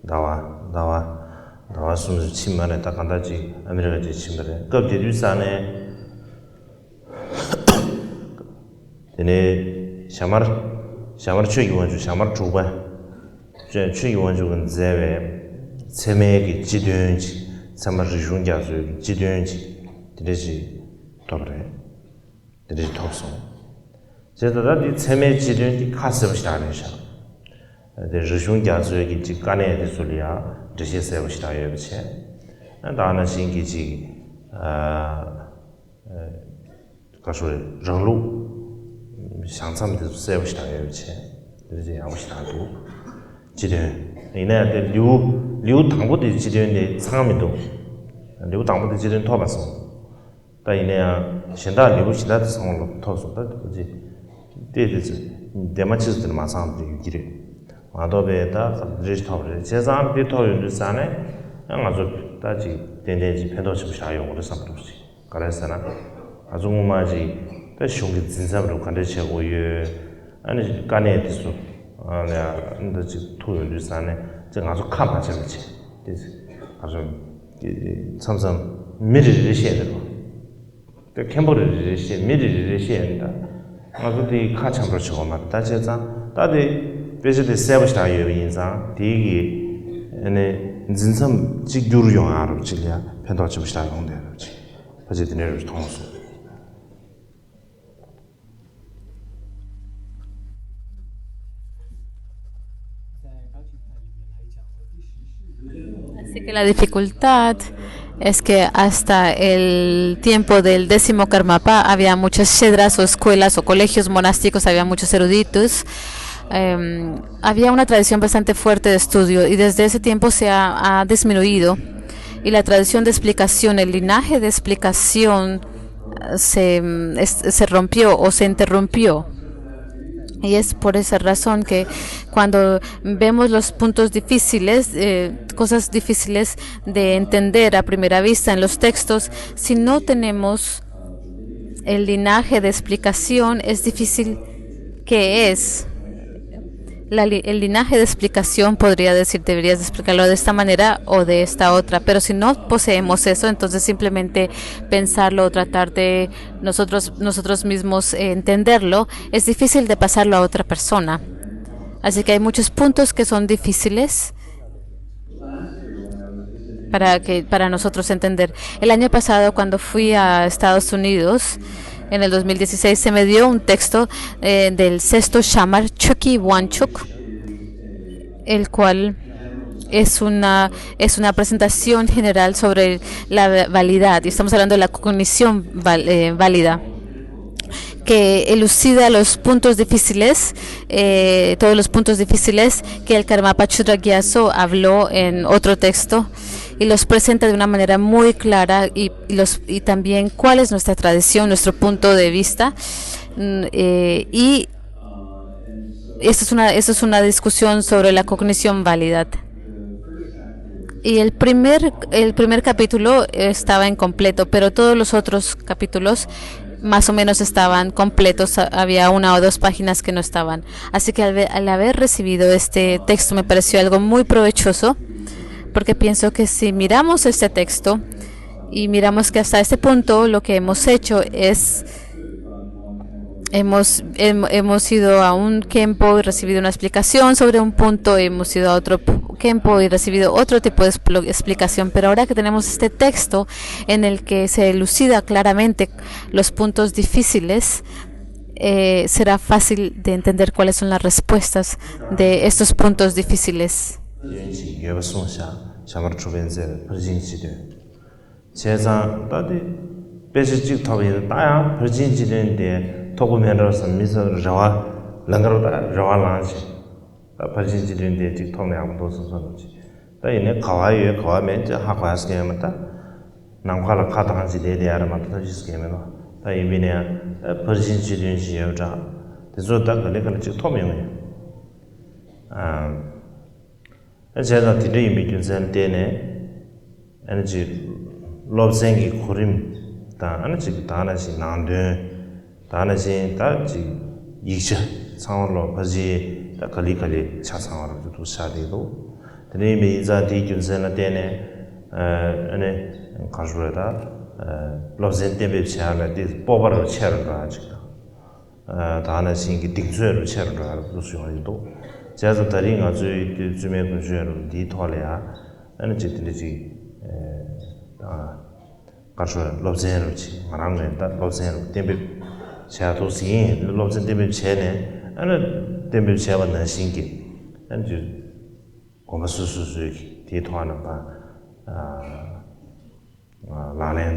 나와 숨을 침만에 딱 간다지 아메리카지 침만에 겁대주 산에 얘네 샤마르 최기 원주 샤마르 주바 최기 원주는 제외 세메기 지든지 샤마르 중자주 지든지 되지 더래 되지 톱소 제가 이 체매 지련이 가스부시다는샤 데 리숑 가스기 지 간에 소리야这些 세부시다 예비체 나는 신기지 가서 정루 상상도 세부시다 예비체 이제 아무시다도 지련 이내 류 당부도 지련의 상암이도 류 당부도 지련 더 봤어 다 이내야 신다 류 시다 상으로 터서다 그지 데데지 데마치스들 마상도 유기래 마도베다 리스토르 제상 비토윤 산에 아주 다지 데데지 펜도치 샤용으로 삼도시 그래서나 아주 뭐마지 더 슝기 진짜로 간대체고요 아니 간에 있어 아니야 근데 지 토윤 산에 제가 아주 칸마치지 아주 참참 미리를 시에도 그 캠보르를 시 미리를 시에다 아주 이 카참으로 저거만 다제자 다들 베제데 세버스타 요인상 디기 에네 진섬 직규르용 알아 질이야 펜도치부시다 용대로지 베제드네르 통수 Así que la dificultad es que hasta el tiempo del 10º Karmapa había muchas shedras o escuelas o colegios monásticos, había muchos eruditos. Había una tradición bastante fuerte de estudio y desde ese tiempo se ha disminuido y la tradición de explicación, el linaje de explicación se rompió o se interrumpió. Y es por esa razón que cuando vemos los puntos difíciles, cosas difíciles de entender a primera vista en los textos, si no tenemos el linaje de explicación, es difícil. ¿Qué es? El linaje de explicación podría decir, deberías explicarlo de esta manera o de esta otra, pero si no poseemos eso, entonces simplemente pensarlo o tratar de nosotros mismos entenderlo, es difícil de pasarlo a otra persona. Así que hay muchos puntos que son difíciles para nosotros entender. El año pasado, cuando fui a Estados Unidos, en el 2016 se me dio un texto del sexto Shamar Chucky Wanchuk, el cual es una presentación general sobre la validad, y estamos hablando de la cognición válida, que elucida los puntos difíciles, todos los puntos difíciles que el Karmapa Chudra Gyatso habló en otro texto, y los presenta de una manera muy clara y también cuál es nuestra tradición, nuestro punto de vista. Y esto es una discusión sobre la cognición válida. Y el primer capítulo estaba incompleto, pero todos los otros capítulos más o menos estaban completos. Había 1 o 2 páginas que no estaban. Así que al haber recibido este texto me pareció algo muy provechoso, porque pienso que si miramos este texto y miramos que hasta este punto lo que hemos hecho es hemos ido a un Kempo y recibido una explicación sobre un punto, hemos ido a otro Kempo y recibido otro tipo de explicación, pero ahora que tenemos este texto en el que se elucida claramente los puntos difíciles, será fácil de entender cuáles son las respuestas de estos puntos difíciles. 제가 뒤에 미균선 때네 에너지 롭생기 고림 다 아니지 다나시 난데 다나시 다지 이제 상월로 가지 다 칼리칼리 차상으로 또 사대도 뒤에 미자 뒤균선 때네 아니 가주에다 롭생 때문에 차라 디 뽑아로 차르라 지가 다나시 딩주로 차르라 무슨도 제가 다른 아주 주매 군주로 디토리아 아니 지든지 가서 롭젠로지 말하는 다 롭젠로 템베 chato sin lobsen de chene ana de chaba na singi and ju goma su ti thwana ba la len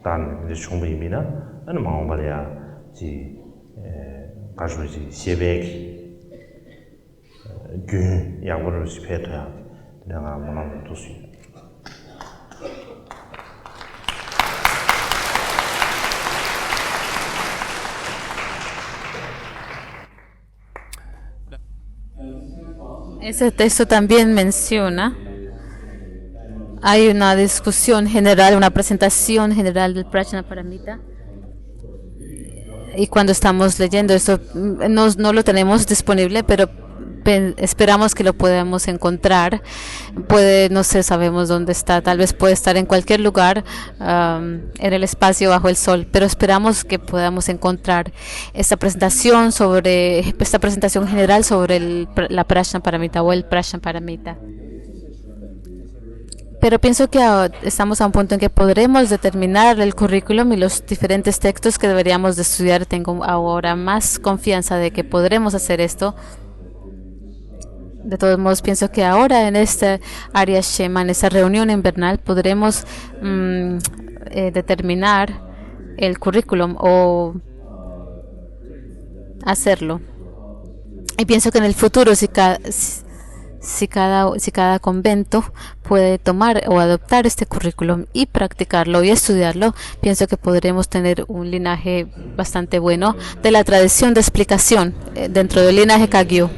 dan de chung bi mina ana ma ba ya ji ga shu ji xie 균 양보를 집회해야 내가 원하는 도시. Ese texto también menciona, hay una discusión general, una presentación general del Prajnaparamita. Y cuando estamos leyendo esto, no lo tenemos disponible, pero esperamos que lo podamos encontrar. No sé, sabemos dónde está, tal vez puede estar en cualquier lugar en el espacio bajo el sol, pero esperamos que podamos encontrar esta presentación general sobre la Prajnaparamita o el Prajnaparamita. Pero pienso que estamos a un punto en que podremos determinar el currículum y los diferentes textos que deberíamos de estudiar. Tengo ahora más confianza de que podremos hacer esto. De todos modos, pienso que ahora en esta área Shema, en esta reunión invernal, podremos determinar el currículum o hacerlo. Y pienso que en el futuro, si cada convento puede tomar o adoptar este currículum y practicarlo y estudiarlo, pienso que podremos tener un linaje bastante bueno de la tradición de explicación dentro del linaje Kagyu.